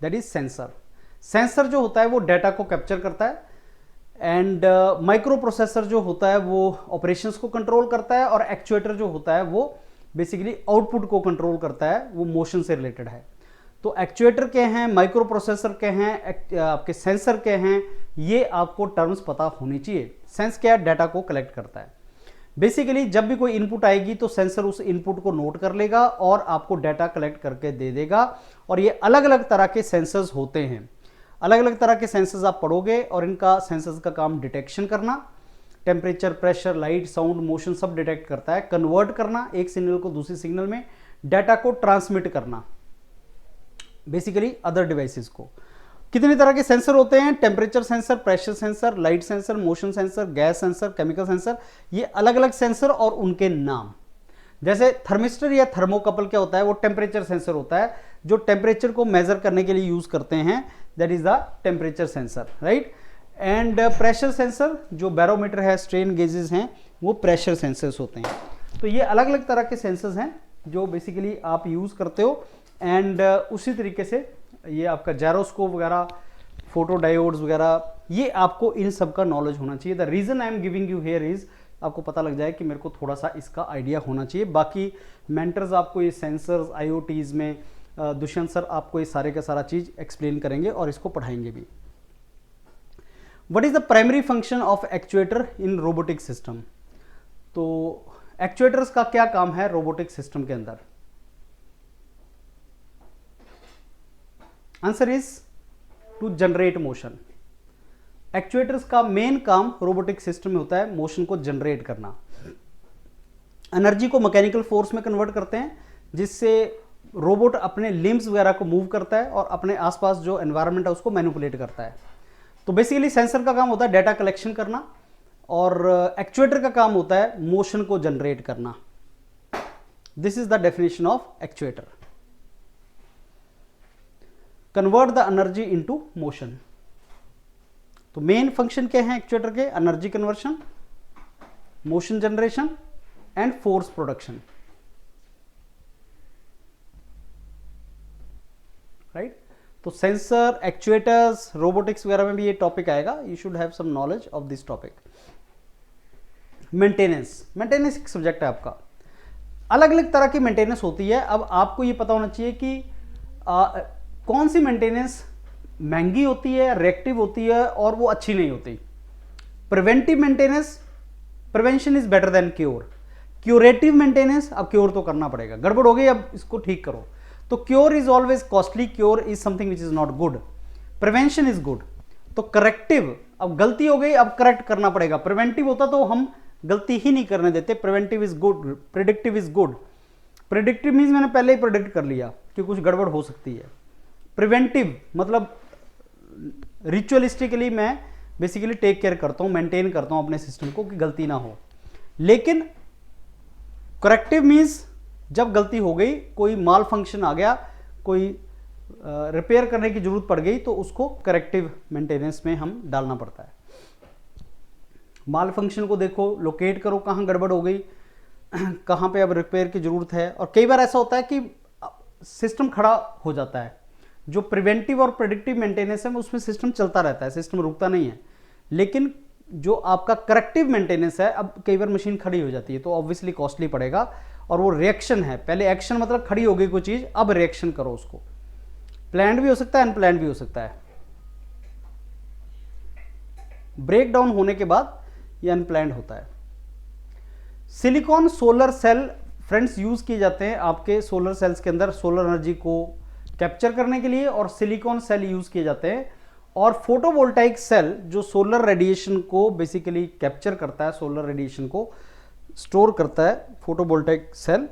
That is sensor. सेंसर जो होता है वो डाटा को कैप्चर करता है, एंड माइक्रो प्रोसेसर जो होता है वो ऑपरेशंस को कंट्रोल करता है, और एक्चुएटर जो होता है वो बेसिकली आउटपुट को कंट्रोल करता है, वो मोशन से रिलेटेड है। तो एक्चुएटर के हैं, माइक्रो प्रोसेसर के हैं, आपके सेंसर के हैं, ये आपको टर्म्स पता होनी चाहिए। सेंस क्या है? डाटा को कलेक्ट करता है। बेसिकली जब भी कोई इनपुट आएगी तो सेंसर उस इनपुट को नोट कर लेगा और आपको डाटा कलेक्ट करके दे देगा। और ये अलग अलग तरह के सेंसर्स होते हैं, अलग अलग तरह के सेंसर्स आप पढ़ोगे, और इनका सेंसर्स का काम डिटेक्शन करना, temperature, pressure, light, sound, motion सब डिटेक्ट करता है, कन्वर्ट करना एक सिग्नल को दूसरी सिग्नल में, डाटा को ट्रांसमिट करना बेसिकली अदर डिवाइसेस को। कितनी तरह के सेंसर होते हैं? Temperature sensor, pressure sensor, light sensor, motion sensor, gas sensor, chemical sensor, ये अलग अलग सेंसर और उनके नाम। जैसे थर्मिस्टर या थर्मोकपल क्या होता है? वो टेम्परेचर सेंसर होता है, जो टेम्परेचर को मेजर करने के लिए यूज करते हैं, that is the temperature sensor, right. And pressure sensor जो बैरोमीटर है, स्ट्रेन गेजेस हैं, वो प्रेशर सेंसर्स होते हैं। तो ये अलग अलग तरह के सेंसर्स हैं जो बेसिकली आप यूज करते हो। एंड उसी तरीके से ये आपका जायरोस्कोप वगैरह, फोटो डायोड्स वगैरह, ये आपको इन सब का नॉलेज होना चाहिए। The reason I am giving you here is आपको पता लग जाए कि मेरे को थोड़ा सा इसका आइडिया होना चाहिए। बाकी मेंटर्स आपको ये सेंसर्स आईओटीज में, दुष्यंत सर आपको ये सारे का सारा चीज एक्सप्लेन करेंगे और इसको पढ़ाएंगे भी। What is the primary function of actuator in robotic system? तो एक्चुएटर्स का क्या काम है रोबोटिक सिस्टम के अंदर? Answer is to generate motion. Actuators का मेन काम रोबोटिक सिस्टम में होता है मोशन को जनरेट करना। एनर्जी को मैकेनिकल फोर्स में कन्वर्ट करते हैं, जिससे रोबोट अपने लिम्स वगैरह को मूव करता है और अपने आसपास जो एनवायरनमेंट है उसको मैनिपुलेट करता है। तो बेसिकली सेंसर का काम होता है डाटा कलेक्शन करना, और एक्चुएटर का काम होता है मोशन को जनरेट करना। This is the definition of actuator. Convert the energy into motion. तो मेन फंक्शन क्या है एक्चुएटर के? Energy conversion, motion generation and force production, right. तो सेंसर, एक्चुएटर्स, रोबोटिक्स वगैरह में भी ये टॉपिक आएगा। You should have some knowledge of this topic. Maintenance, maintenance एक सब्जेक्ट है आपका। अलग अलग तरह की मेंटेनेंस होती है। अब आपको ये पता होना चाहिए कि कौन सी मेंटेनेंस महंगी होती है, रिएक्टिव होती है और वो अच्छी नहीं होती। Preventive maintenance, prevention is better than cure. Curative maintenance, अब क्योर तो करना पड़ेगा, गड़बड़ हो गई अब इसको ठीक करो। तो cure is always costly, cure is something which is not good. Prevention is good. तो करेक्टिव, अब गलती हो गई, अब करेक्ट करना पड़ेगा। प्रिवेंटिव होता तो हम गलती ही नहीं करने देते। Preventive is good, predictive is good. Predictive means मैंने पहले ही प्रिडिक्ट कर लिया कि कुछ गड़बड़ हो सकती है। प्रिवेंटिव मतलब रिचुअलिस्टिकली मैं बेसिकली टेक केयर करता हूं, मेंटेन करता हूं अपने सिस्टम को कि गलती ना हो। लेकिन करेक्टिव मीन्स जब गलती हो गई, कोई माल फंक्शन आ गया, कोई रिपेयर करने की जरूरत पड़ गई, तो उसको करेक्टिव मेंटेनेंस में हम डालना पड़ता है। माल फंक्शन को देखो, लोकेट करो कहां गड़बड़ हो गई, कहां पे अब रिपेयर की जरूरत है। और कई बार ऐसा होता है कि सिस्टम खड़ा हो जाता है। जो प्रिवेंटिव और प्रेडिक्टिव मेंटेनेंस है उसमें सिस्टम चलता रहता है, सिस्टम रुकता नहीं है। लेकिन जो आपका करेक्टिव मेंटेनेंस है, अब कई बार मशीन खड़ी हो जाती है तो ऑब्वियसली कॉस्टली पड़ेगा। और वो रिएक्शन है, पहले एक्शन मतलब खड़ी हो गई कोई चीज, अब रिएक्शन करो उसको। प्लान्ड भी हो सकता है, अनप्लान्ड भी हो सकता है। ब्रेक डाउन होने के बाद ये अनप्लान्ड होता है। Silicon solar cell friends use किए जाते हैं आपके सोलर सेल्स के अंदर सोलर एनर्जी को कैप्चर करने के लिए, और सिलिकॉन सेल यूज किए जाते हैं। और फोटोवोल्टाइक सेल जो सोलर रेडिएशन को बेसिकली कैप्चर करता है, सोलर रेडिएशन को स्टोर करता है, फोटोवोल्टाइक सेल,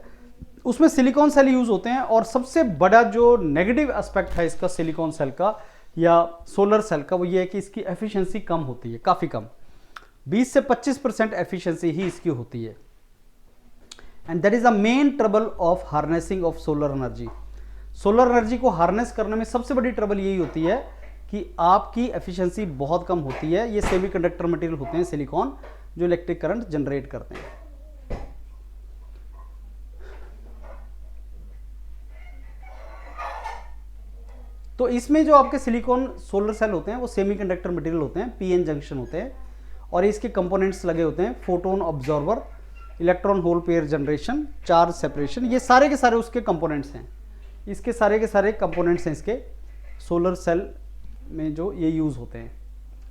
उसमें सिलिकॉन सेल यूज होते हैं। और सबसे बड़ा जो नेगेटिव एस्पेक्ट है इसका सिलिकॉन सेल का या सोलर सेल का, वो ये है कि इसकी एफिशिएंसी कम होती है, काफी कम, 20 से 25% एफिशिएंसी ही इसकी होती है। And that is the main trouble of harnessing of solar energy. Solar energy को हार्नेस करने में सबसे बड़ी ट्रबल यही होती है कि आपकी एफिशिएंसी बहुत कम होती है। ये सेमीकंडक्टर मटेरियल होते हैं सिलिकॉन, जो इलेक्ट्रिक करंट जनरेट करते हैं। तो इसमें जो आपके सिलिकॉन सोलर सेल होते हैं वो सेमीकंडक्टर मटेरियल होते हैं, पीएन जंक्शन होते हैं, और इसके कंपोनेंट्स लगे होते हैं, photon observer, electron hole pair generation, charge separation, ये सारे के सारे उसके कंपोनेंट्स हैं। इसके सारे के सारे कंपोनेंट्स हैं इसके सोलर सेल में जो ये यूज़ होते हैं।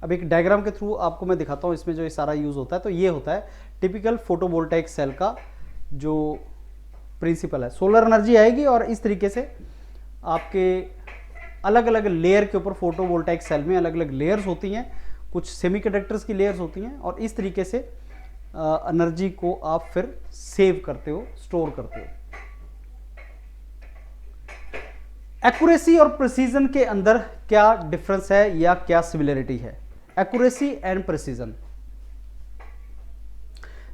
अब एक डायग्राम के थ्रू आपको मैं दिखाता हूँ इसमें जो ये सारा यूज़ होता है। तो ये होता है टिपिकल फोटोवोल्टाइक सेल का जो प्रिंसिपल है। सोलर एनर्जी आएगी और इस तरीके से आपके अलग अलग लेयर के ऊपर, फोटोवोल्टाइक सेल में अलग अलग लेयर्स होती हैं, कुछ सेमीकंडक्टर्स की लेयर्स होती हैं, और इस तरीके से एनर्जी को आप फिर सेव करते हो, स्टोर करते हो। एक्यूरेसी और प्रिसीजन के अंदर क्या डिफरेंस है या क्या सिमिलरिटी है? Accuracy and precision.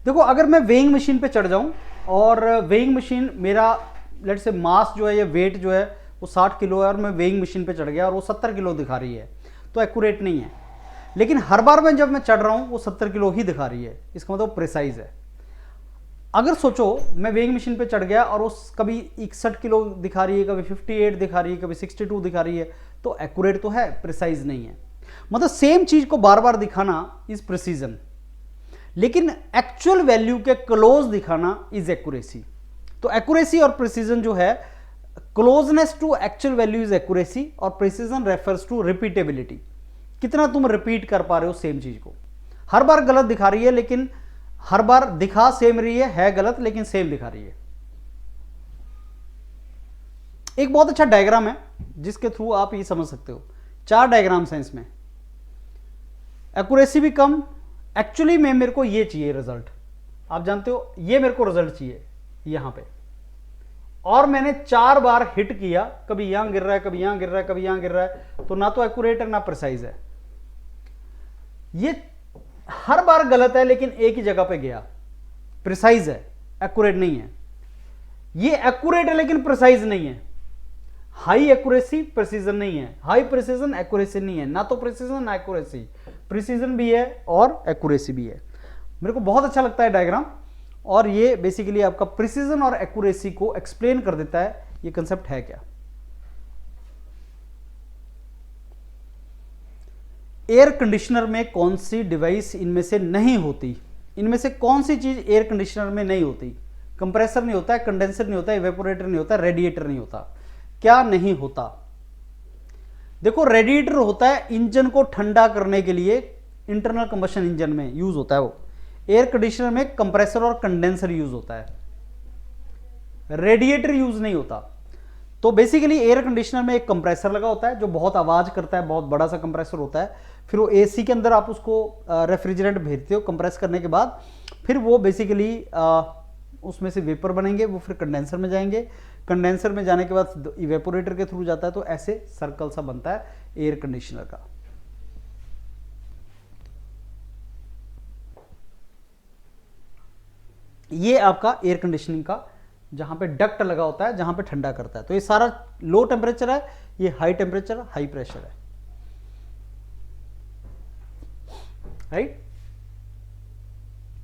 देखो, अगर मैं वेइंग मशीन पे चढ़ जाऊं और वेइंग मशीन मेरा लेट्स से मास जो है या वेट जो है वो 60 किलो है, और मैं वेइंग मशीन पे चढ़ गया और वो 70 किलो दिखा रही है, तो एक्यूरेट नहीं है। लेकिन हर बार मैं जब मैं चढ़ रहा हूं वो 70 किलो ही दिखा रही है, इसका मतलब प्रिसाइज है। अगर सोचो मैं वेइंग मशीन पे चढ़ गया और वो कभी 61 किलो दिखा रही है, कभी 58 दिखा रही है, कभी 62 दिखा रही है, तो एक्यूरेट तो है, प्रिसाइज नहीं है। मतलब सेम चीज को बार बार दिखाना इज प्रिसीजन, लेकिन एक्चुअल वैल्यू के क्लोज दिखाना इज एक्यूरेसी। तो एक्यूरेसी और प्रिसीजन जो है, closeness to actual value is accuracy, और प्रिसीजन रेफर्स टू रिपीटेबिलिटी, कितना तुम रिपीट कर पा रहे हो सेम चीज को। हर बार गलत दिखा रही है, लेकिन हर बार दिखा सेम रही है गलत लेकिन सेम दिखा रही है। एक बहुत अच्छा डायग्राम है जिसके थ्रू आप ये समझ सकते हो। 4 डायग्राम्स हैं इसमें। एक्यूरेसी भी कम, एक्चुअली में मेरे को ये चाहिए रिजल्ट, आप जानते हो ये मेरे को रिजल्ट चाहिए यहां पे, और मैंने 4 बार हिट किया, कभी यहां गिर रहा है, कभी यहां गिर रहा है, कभी यहां गिर रहा है, तो ना तो एक्यूरेट है ना प्रिसाइज है। ये हर बार गलत है लेकिन एक ही जगह पे गया, प्रिसाइज है, एक्यूरेट नहीं है। ये एक्यूरेट है लेकिन प्रिसाइज नहीं है। हाई एक्यूरेसी प्रिसीजन नहीं है, हाई प्रिसीजन एक्यूरेसी नहीं है, ना तो प्रिसीजन ना एक्यूरेसी, प्रिसीजन भी है और एक्यूरेसी भी है। मेरे को बहुत अच्छा लगता है डायग्राम, और ये बेसिकली आपका प्रिसीजन और एक्यूरेसी को एक्सप्लेन कर देता है ये कंसेप्ट है क्या। एयर कंडीशनर में कौन सी डिवाइस इनमें से नहीं होती? इनमें से कौन सी चीज एयर कंडीशनर में नहीं होती? कंप्रेसर नहीं होता है, कंडेंसर नहीं होता है, इवेपोरेटर नहीं होता, रेडिएटर नहीं होता। क्या नहीं होता? देखो, रेडिएटर होता है इंजन को ठंडा करने के लिए, इंटरनल कंबशन इंजन में यूज होता है वो। एयर कंडीशनर में कंप्रेसर और कंडेंसर यूज होता है, रेडिएटर यूज नहीं होता। तो बेसिकली एयर कंडीशनर में एक कंप्रेसर लगा होता है जो बहुत आवाज करता है, बहुत बड़ा सा कंप्रेसर होता है। फिर वो एसी के अंदर आप उसको रेफ्रिजरेंट भेजते हो कंप्रेस करने के बाद, फिर वो बेसिकली उसमें से वेपर बनेंगे, वो फिर कंडेंसर में जाएंगे, कंडेंसर में जाने के बाद इवेपोरेटर के थ्रू जाता है, तो ऐसे सर्कल सा बनता है एयर कंडीशनर का। ये आपका एयर कंडीशनिंग का जहां पे डक्ट लगा होता है, जहां पे ठंडा करता है। तो ये सारा लो टेम्परेचर है, ये हाई टेम्परेचर हाई प्रेशर है, राइट।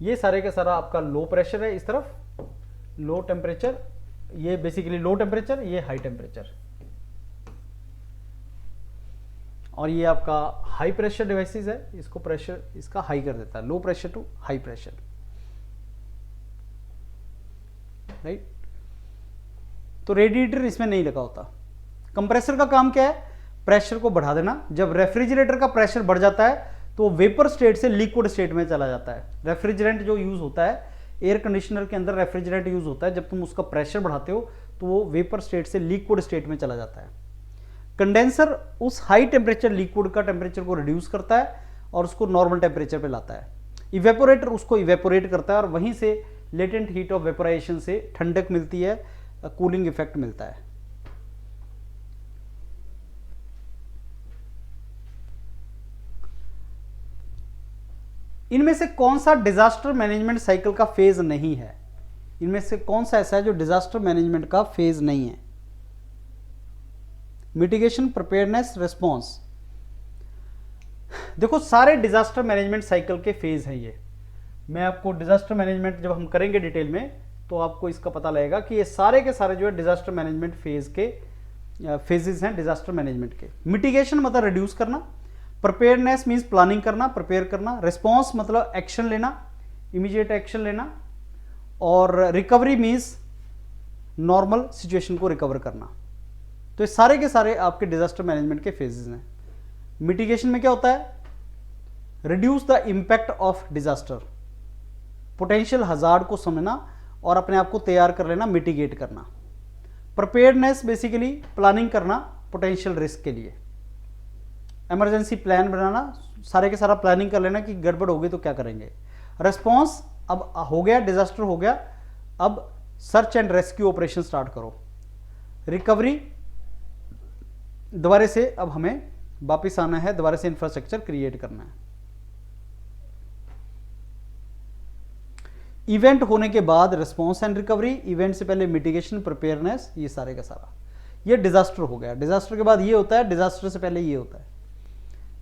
ये सारे का सारा आपका लो प्रेशर है, इस तरफ लो टेम्परेचर, ये बेसिकली लो टेम्परेचर, ये हाई टेम्परेचर, और ये आपका हाई प्रेशर डिवाइसेस है, इसको प्रेशर इसका हाई कर देता है, low pressure to high pressure, right. तो रेडिएटर इसमें नहीं लगा होता। कंप्रेसर का काम क्या है? प्रेशर को बढ़ा देना। जब रेफ्रिजरेटर का प्रेशर बढ़ जाता है तो वेपर स्टेट से लिक्विड स्टेट में चला जाता है। रेफ्रिजरेंट जो यूज होता है एयर कंडीशनर के अंदर, रेफ्रिजरेंट यूज होता है, जब तुम उसका प्रेशर बढ़ाते हो तो वो वेपर स्टेट से लिक्विड स्टेट में चला जाता है। कंडेंसर उस हाई टेम्परेचर लिक्विड का टेम्परेचर को रिड्यूस करता है और उसको नॉर्मल टेम्परेचर पे लाता है। इवेपोरेटर उसको इवेपोरेट करता है और वहीं से लेटेंट हीट ऑफ वेपोराइजेशन से ठंडक मिलती है, कूलिंग इफेक्ट मिलता है। इनमें से कौन सा डिजास्टर मैनेजमेंट साइकिल का फेज नहीं है? इनमें से कौन सा ऐसा है जो डिजास्टर मैनेजमेंट का फेज नहीं है? Mitigation, preparedness, response. देखो सारे डिजास्टर मैनेजमेंट साइकिल के फेज हैं ये। मैं आपको डिजास्टर मैनेजमेंट जब हम करेंगे डिटेल में तो आपको इसका पता लगेगा कि ये सारे के सारे जो है डिजास्टर मैनेजमेंट फेज के फेजेस हैं डिजास्टर मैनेजमेंट के। मिटिगेशन मतलब रिड्यूस करना, प्रिपेयरनेस मींस प्लानिंग करना, प्रिपेयर करना, रिस्पॉन्स मतलब एक्शन लेना, इमीडिएट एक्शन लेना, और रिकवरी मींस नॉर्मल सिचुएशन को रिकवर करना। तो ये सारे के सारे आपके डिजास्टर मैनेजमेंट के फेजेस हैं। मिटिगेशन में क्या होता है? Reduce the impact of disaster, potential hazard को समझना और अपने आप को तैयार कर लेना, मिटिगेट करना। प्रिपेयरनेस बेसिकली प्लानिंग करना पोटेंशियल रिस्क के लिए, इमरजेंसी प्लान बनाना, सारे के सारा प्लानिंग कर लेना कि गड़बड़ होगी तो क्या करेंगे। रिस्पॉन्स, अब हो गया डिजास्टर हो गया, अब search and rescue operation start करो। रिकवरी, दोबारा से अब हमें वापिस आना है, दोबारा से इंफ्रास्ट्रक्चर क्रिएट करना है। इवेंट होने के बाद रिस्पॉन्स एंड रिकवरी, इवेंट से पहले मिटिगेशन, प्रिपेयरनेस, ये सारे का सारा ये डिजास्टर हो गया। डिजास्टर के बाद ये होता है, डिजास्टर से पहले ये होता है।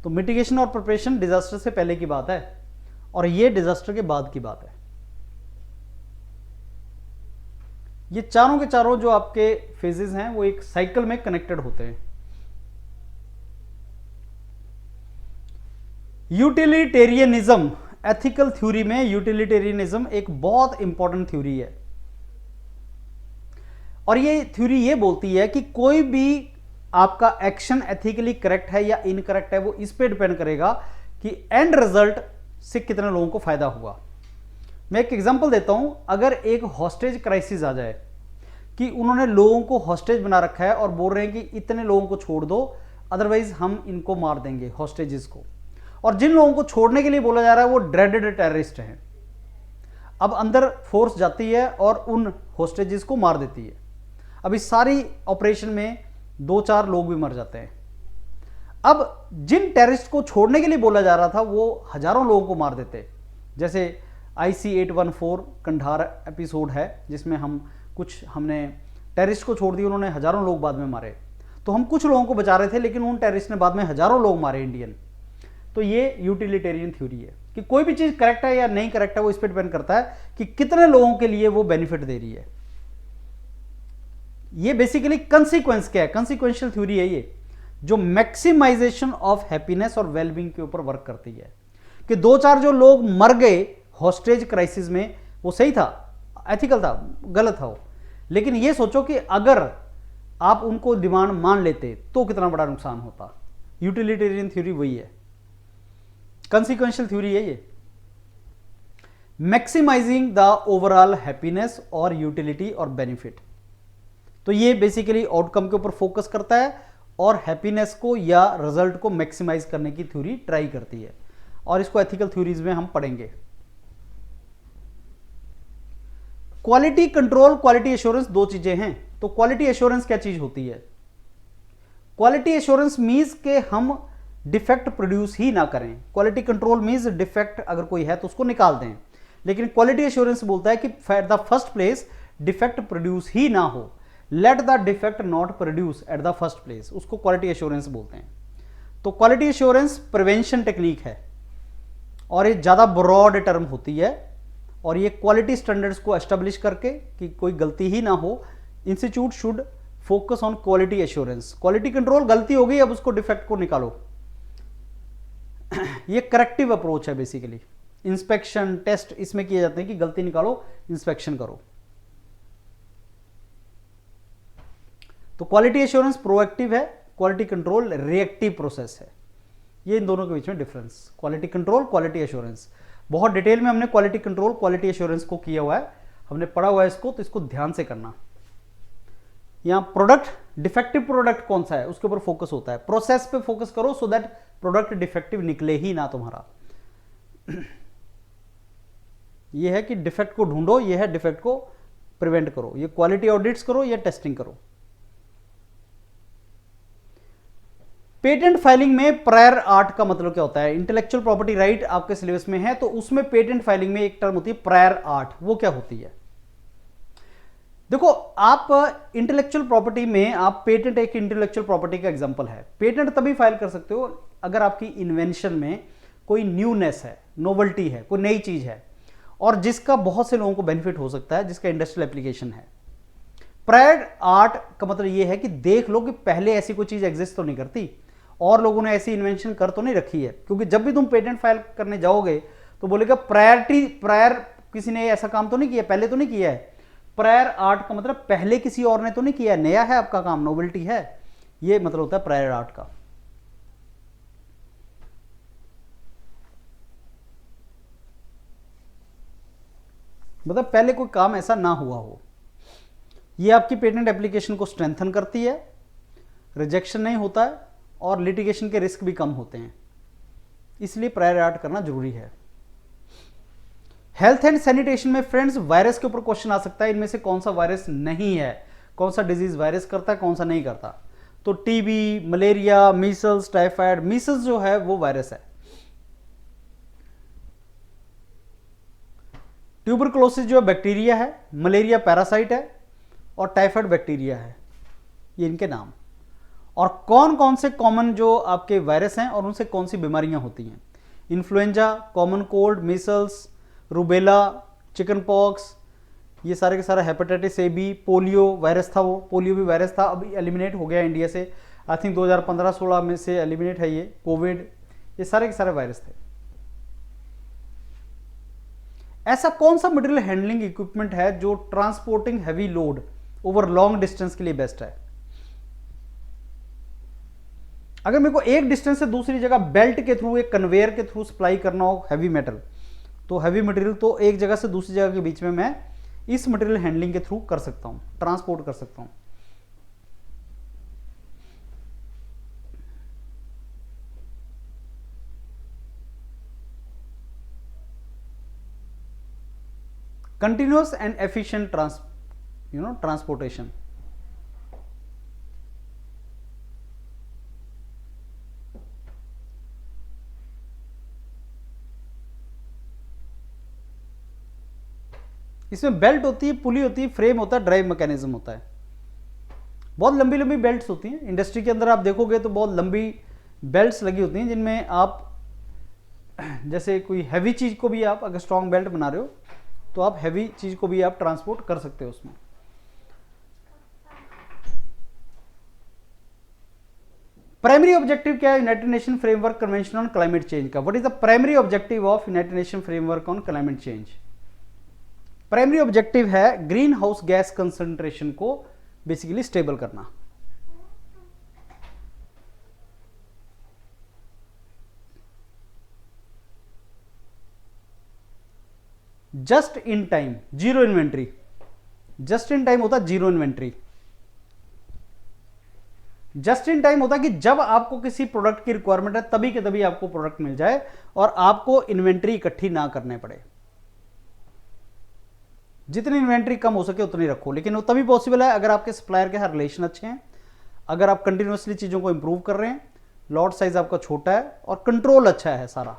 तो मिटिगेशन और प्रिपरेशन डिजास्टर से पहले की बात है और ये डिजास्टर के बाद की बात है। ये चारों के चारों जो आपके फेजेस हैं वो एक साइकिल में कनेक्टेड होते हैं। यूटिलिटेरियनिज्म, एथिकल थ्योरी में यूटिलिटेरियनिज्म एक बहुत इंपॉर्टेंट थ्योरी है और ये थ्योरी ये बोलती है कि कोई भी आपका एक्शन एथिकली करेक्ट है या इनकरेक्ट है वो इस पे डिपेंड करेगा कि एंड रिजल्ट से कितने लोगों को फायदा हुआ। मैं एक एग्जांपल देता हूं, अगर एक हॉस्टेज क्राइसिस आ जाए कि उन्होंने लोगों को हॉस्टेज बना रखा है और बोल रहे हैं कि इतने लोगों को छोड़ दो अदरवाइज हम इनको मार देंगे हॉस्टेजेस को, और जिन लोगों को छोड़ने के लिए बोला जा रहा है वो ड्रेडेड टेररिस्ट हैं। अब अंदर फोर्स जाती है और उन हॉस्टेजेस को मार देती है। अब इस सारी ऑपरेशन में 2-4 लोग भी मर जाते हैं। अब जिन टेररिस्ट को छोड़ने के लिए बोला जा रहा था वो हजारों लोगों को मार देते, जैसे IC-814 कंधार एपिसोड है जिसमें हमने टेररिस्ट को छोड़ दिया, उन्होंने हजारों लोग बाद में मारे। तो हम कुछ लोगों को बचा रहे थे लेकिन उन टेररिस्ट ने बाद में हजारों लोग मारे इंडियन। तो ये यूटिलिटेरियन थ्योरी है कि कोई भी चीज करेक्ट है या नहीं करेक्ट है वो इस पर डिपेंड करता है कि कितने लोगों के लिए वो बेनिफिट दे रही है। ये बेसिकली कंसीक्वेंस क्या है, कंसीक्वेंशियल थ्योरी है ये, जो मैक्सिमाइजेशन ऑफ हैप्पीनेस और वेलबींग के ऊपर वर्क करती है। कि 2-4 जो लोग मर गए हॉस्टेज क्राइसिस में वो सही था, एथिकल था, गलत था वो, लेकिन ये सोचो कि अगर आप उनको डिमांड मान लेते तो कितना बड़ा नुकसान होता। यूटिलिटेरियन थ्योरी वही है, कंसीक्वेंशियल थ्योरी है ये। मैक्सिमाइजिंग द ओवरऑल हैप्पीनेस और यूटिलिटी और बेनिफिट, तो ये बेसिकली आउटकम के ऊपर फोकस करता है और हैप्पीनेस को या रिजल्ट को मैक्सिमाइज करने की थ्योरी ट्राई करती है, और इसको एथिकल थ्योरीज में हम पढ़ेंगे। क्वालिटी कंट्रोल, क्वालिटी एश्योरेंस दो चीजें हैं। तो क्वालिटी एश्योरेंस क्या चीज होती है? क्वालिटी एश्योरेंस मींस के हम डिफेक्ट प्रोड्यूस ही ना करें। क्वालिटी कंट्रोल मींस डिफेक्ट अगर कोई है तो उसको निकाल दें, लेकिन क्वालिटी एश्योरेंस बोलता है कि at the first place defect produce ही ना हो, let the defect not produce at the first place, उसको क्वालिटी एश्योरेंस बोलते हैं। तो क्वालिटी एश्योरेंस प्रिवेंशन टेक्निक है और ये ज्यादा ब्रॉड टर्म होती है, और ये क्वालिटी स्टैंडर्ड्स को एस्टेब्लिश करके कि कोई गलती ही ना हो, institute should focus on quality assurance. Quality control गलती हो गई, अब उसको डिफेक्ट को निकालो, ये करेक्टिव अप्रोच है बेसिकली। इंस्पेक्शन टेस्ट इसमें किए जाते हैं कि गलती निकालो, इंस्पेक्शन करो। तो क्वालिटी एश्योरेंस प्रोएक्टिव है, क्वालिटी कंट्रोल रिएक्टिव प्रोसेस है। ये इन दोनों के बीच में difference, quality control, quality assurance. बहुत डिटेल में हमने क्वालिटी कंट्रोल, क्वालिटी एश्योरेंस को किया हुआ है, हमने पढ़ा हुआ है इसको, तो इसको ध्यान से करना। यहां प्रोडक्ट, डिफेक्टिव प्रोडक्ट कौन सा है उसके ऊपर फोकस होता है। प्रोसेस पे फोकस करो सो दैट प्रोडक्ट डिफेक्टिव निकले ही ना तुम्हारा। यह है कि डिफेक्ट को ढूंढो, यह है डिफेक्ट को प्रिवेंट करो। ये क्वालिटी ऑडिट्स करो या टेस्टिंग करो। पेटेंट फाइलिंग में प्रायर आर्ट का मतलब क्या होता है? इंटेलेक्चुअल प्रॉपर्टी राइट आपके सिलेबस में है, तो उसमें पेटेंट फाइलिंग में एक टर्म होती है प्रायर आर्ट। वो क्या होती है? देखो, आप इंटेलेक्चुअल प्रॉपर्टी में, आप पेटेंट एक इंटेलेक्चुअल प्रॉपर्टी का एग्जांपल है। पेटेंट तभी फाइल कर सकते हो अगर आपकी इन्वेंशन में कोई न्यूनेस है, नोवेल्टी है, कोई नई चीज है और जिसका बहुत से लोगों को बेनिफिट हो सकता है, जिसका इंडस्ट्रियल एप्लीकेशन है। प्रायर आर्ट का मतलब यह है कि देख लो कि पहले ऐसी कोई चीज एग्जिस्ट तो नहीं करती और लोगों ने ऐसी इन्वेंशन कर तो नहीं रखी है, क्योंकि जब भी तुम पेटेंट फाइल करने जाओगे तो बोलेगा प्रायर किसी ने ऐसा काम तो नहीं किया, पहले तो नहीं किया है। प्रायर आर्ट का मतलब पहले किसी और ने तो नहीं किया, नया है आपका काम, नोवेल्टी है, ये मतलब होता है प्रायर आर्ट का। मतलब पहले कोई काम ऐसा ना हुआ हो। ये आपकी पेटेंट एप्लीकेशन को स्ट्रेंथन करती है, रिजेक्शन नहीं होता है और लिटिगेशन के रिस्क भी कम होते हैं, इसलिए प्रायर आर्ट करना जरूरी है। हेल्थ एंड सैनिटेशन में फ्रेंड्स वायरस के ऊपर क्वेश्चन आ सकता है, इनमें से कौन सा वायरस नहीं है, कौन सा डिजीज वायरस करता है, कौन सा नहीं करता। तो TB, malaria, Meselson, typhoid. Meselson जो है वो वायरस है, ट्यूबरकुलोसिस जो है बैक्टीरिया है, मलेरिया पैरासाइट है और टाइफाइड बैक्टीरिया है, ये इनके नाम। और कौन कौन से कॉमन जो आपके वायरस हैं और उनसे कौन सी बीमारियां होती हैं? Influenza, common cold, measles, rubella, chicken pox, ये सारे के सारे, hepatitis A B, polio virus था, वो पोलियो भी वायरस था, अभी एलिमिनेट हो गया इंडिया से, आई थिंक 2015-16 में से एलिमिनेट है ये। कोविड, ये सारे के सारे वायरस थे। ऐसा कौन सा मटेरियल हैंडलिंग इक्विपमेंट है जो transporting heavy load over long distance के लिए बेस्ट है? अगर मेरे को एक डिस्टेंस से दूसरी जगह बेल्ट के थ्रू, एक कन्वेयर के थ्रू सप्लाई करना हो हैवी मेटल, तो हैवी मटेरियल तो एक जगह से दूसरी जगह के बीच में मैं इस मटेरियल हैंडलिंग के थ्रू कर सकता हूं, ट्रांसपोर्ट कर सकता हूं। Continuous and efficient transportation. इसमें बेल्ट होती है, पुली होती है, फ्रेम होता है, ड्राइव मैकेनिज्म होता है। बहुत लंबी लंबी बेल्ट्स होती हैं इंडस्ट्री के अंदर, आप देखोगे तो बहुत लंबी बेल्ट्स लगी होती हैं जिनमें आप जैसे कोई हैवी चीज को भी आप अगर स्ट्रॉन्ग बेल्ट बना रहे हो तो आप हैवी चीज को भी आप ट्रांसपोर्ट कर सकते हो उसमें। प्राइमरी ऑब्जेक्टिव क्या है United Nation framework convention on climate change का? What is the primary objective of United Nation framework on climate change? Primary objective है ग्रीन हाउस गैस कंसंट्रेशन को बेसिकली स्टेबल करना। Just in time, zero inventory. Just in time होता है zero inventory. Just in time होता है कि जब आपको किसी प्रोडक्ट की रिक्वायरमेंट है तभी के तभी आपको प्रोडक्ट मिल जाए और आपको इन्वेंट्री इकट्ठी ना करने पड़े। जितनी इन्वेंट्री कम हो सके उतनी रखो, लेकिन वो तभी पॉसिबल है अगर आपके सप्लायर के रिलेशन अच्छे हैं, अगर आप कंटिन्यूसली चीजों को इंप्रूव कर रहे हैं, लॉट साइज आपका छोटा है और कंट्रोल अच्छा है सारा।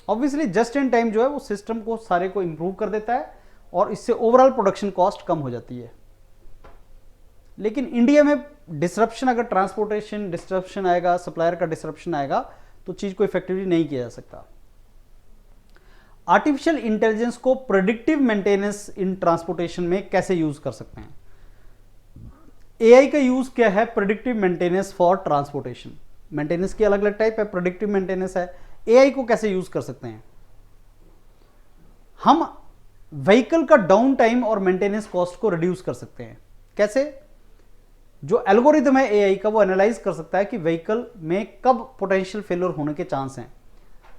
ऑब्वियसली जस्ट इन टाइम जो है वो सिस्टम को सारे को इंप्रूव कर देता है और इससे ओवरऑल प्रोडक्शन कॉस्ट कम हो जाती है। लेकिन इंडिया में डिसरप्शन, अगर ट्रांसपोर्टेशन डिसरप्शन आएगा, सप्लायर का डिसरप्शन आएगा, तो चीज को इफेक्टिवली नहीं किया जा सकता। आर्टिफिशियल इंटेलिजेंस को प्रेडिक्टिव मेंटेनेंस इन ट्रांसपोर्टेशन में कैसे यूज कर सकते हैं? एआई का यूज क्या है predictive maintenance for transportation? Maintenance की अलग अलग टाइप है, प्रेडिक्टिव मेंटेनेंस है। एआई को कैसे यूज कर सकते हैं? हम व्हीकल का डाउन टाइम और मेंटेनेंस कॉस्ट को रिड्यूस कर सकते हैं। कैसे? जो एल्गोरिथम है एआई का वो एनालाइज कर सकता है कि व्हीकल में कब पोटेंशियल फेलियर होने के चांस हैं,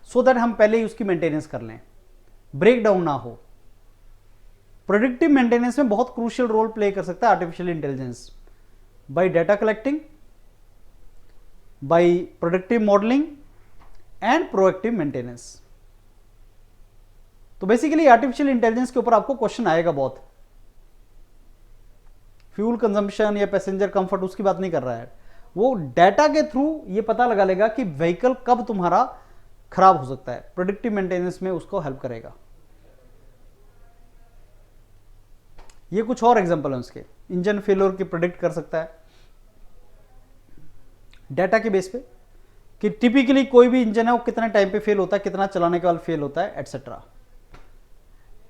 सो दैट हम पहले ही उसकी मेंटेनेंस कर लें, ब्रेक डाउन ना हो। प्रेडिक्टिव मेंटेनेंस में बहुत क्रूशियल रोल प्ले कर सकता है artificial intelligence, by data collecting, by predictive modelling and proactive maintenance. तो बेसिकली आर्टिफिशियल इंटेलिजेंस के ऊपर आपको क्वेश्चन आएगा बहुत। फ्यूल कंजम्पशन या पैसेंजर कंफर्ट उसकी बात नहीं कर रहा है, वो डाटा के थ्रू ये पता लगा लेगा कि व्हीकल कब तुम्हारा खराब हो सकता है। प्रेडिक्टिव मेंटेनेंस में उसको हेल्प करेगा। ये कुछ और एग्जांपल है उसके। इंजन फेलियर की प्रेडिक्ट कर सकता है डाटा के बेस पे कि टिपिकली कोई भी इंजन है वो कितने टाइम पे फेल होता है, कितना चलाने के बाद फेल होता है, एटसेट्रा।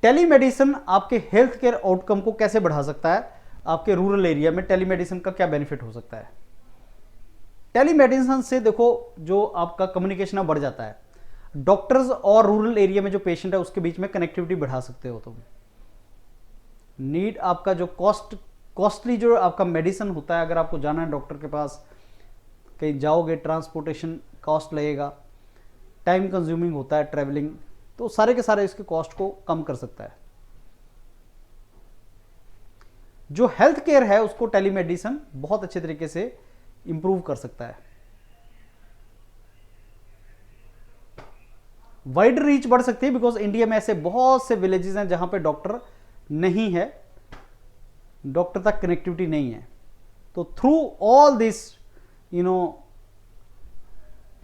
टेलीमेडिसिन आपके हेल्थ केयर आउटकम को कैसे बढ़ा सकता है? आपके रूरल एरिया में टेलीमेडिसिन का क्या बेनिफिट हो सकता है? टेलीमेडिसिन से देखो जो आपका कम्युनिकेशन है बढ़ जाता है। डॉक्टर्स और रूरल एरिया में जो पेशेंट है उसके बीच में कनेक्टिविटी बढ़ा सकते हो तुम। नीड आपका जो कॉस्टली जो आपका मेडिसिन होता है, अगर आपको जाना है डॉक्टर के पास, कहीं जाओगे, ट्रांसपोर्टेशन कॉस्ट लगेगा, टाइम कंज्यूमिंग होता है ट्रैवलिंग, तो सारे के सारे इसके कॉस्ट को कम कर सकता है। जो हेल्थ केयर है उसको टेलीमेडिसिन बहुत अच्छे तरीके से इंप्रूव कर सकता है। वाइड रीच बढ़ सकती है बिकॉज इंडिया में ऐसे बहुत से विलेजेस हैं जहां पे डॉक्टर नहीं है, डॉक्टर तक कनेक्टिविटी नहीं है। तो through all this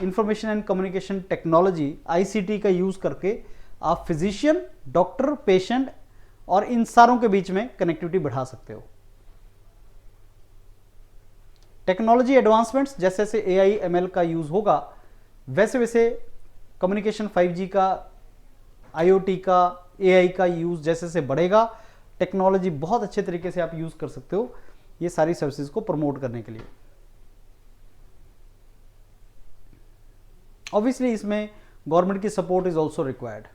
information and communication technology, ICT का यूज करके आप फिजिशियन, डॉक्टर, पेशेंट और इन सारों के बीच में कनेक्टिविटी बढ़ा सकते हो। टेक्नोलॉजी एडवांसमेंट्स जैसे जैसे एआई एमएल का यूज होगा वैसे वैसे कम्युनिकेशन 5G का, आईओटी का, एआई का यूज जैसे जैसे बढ़ेगा, टेक्नोलॉजी बहुत अच्छे तरीके से आप यूज कर सकते हो ये सारी सर्विसेज को प्रमोट करने के लिए। ऑब्वियसली इसमें गवर्नमेंट की support is also required.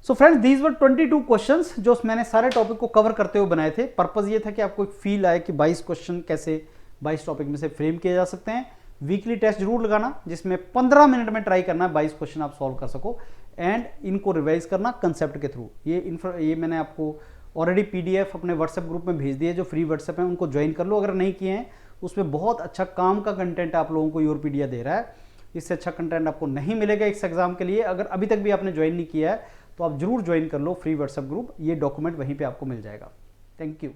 So friends, these were 22 questions जो मैंने सारे टॉपिक को कवर करते हुए बनाए थे। पर्पस ये था कि आपको एक फील आए कि 22 क्वेश्चन कैसे 22 टॉपिक में से फ्रेम किए जा सकते हैं। वीकली टेस्ट जरूर लगाना जिसमें 15 मिनट में ट्राई करना है 22 क्वेश्चन आप सॉल्व कर सको एंड इनको रिवाइज करना कंसेप्ट के थ्रू। ये मैंने आपको ऑलरेडी पीडीएफ अपने व्हाट्सएप ग्रुप में भेज दिए, जो फ्री व्हाट्सएप है उनको ज्वाइन कर लो अगर नहीं किए हैं। उसमें बहुत अच्छा काम का कंटेंट आप लोगों को योरपीडिया दे रहा है। इससे अच्छा कंटेंट आपको नहीं मिलेगा इस एग्जाम के लिए। अगर अभी तक भी आपने ज्वाइन नहीं किया है तो आप जरूर ज्वाइन कर लो फ्री व्हाट्सएप ग्रुप, ये डॉक्यूमेंट वहीं पे आपको मिल जाएगा। Thank you.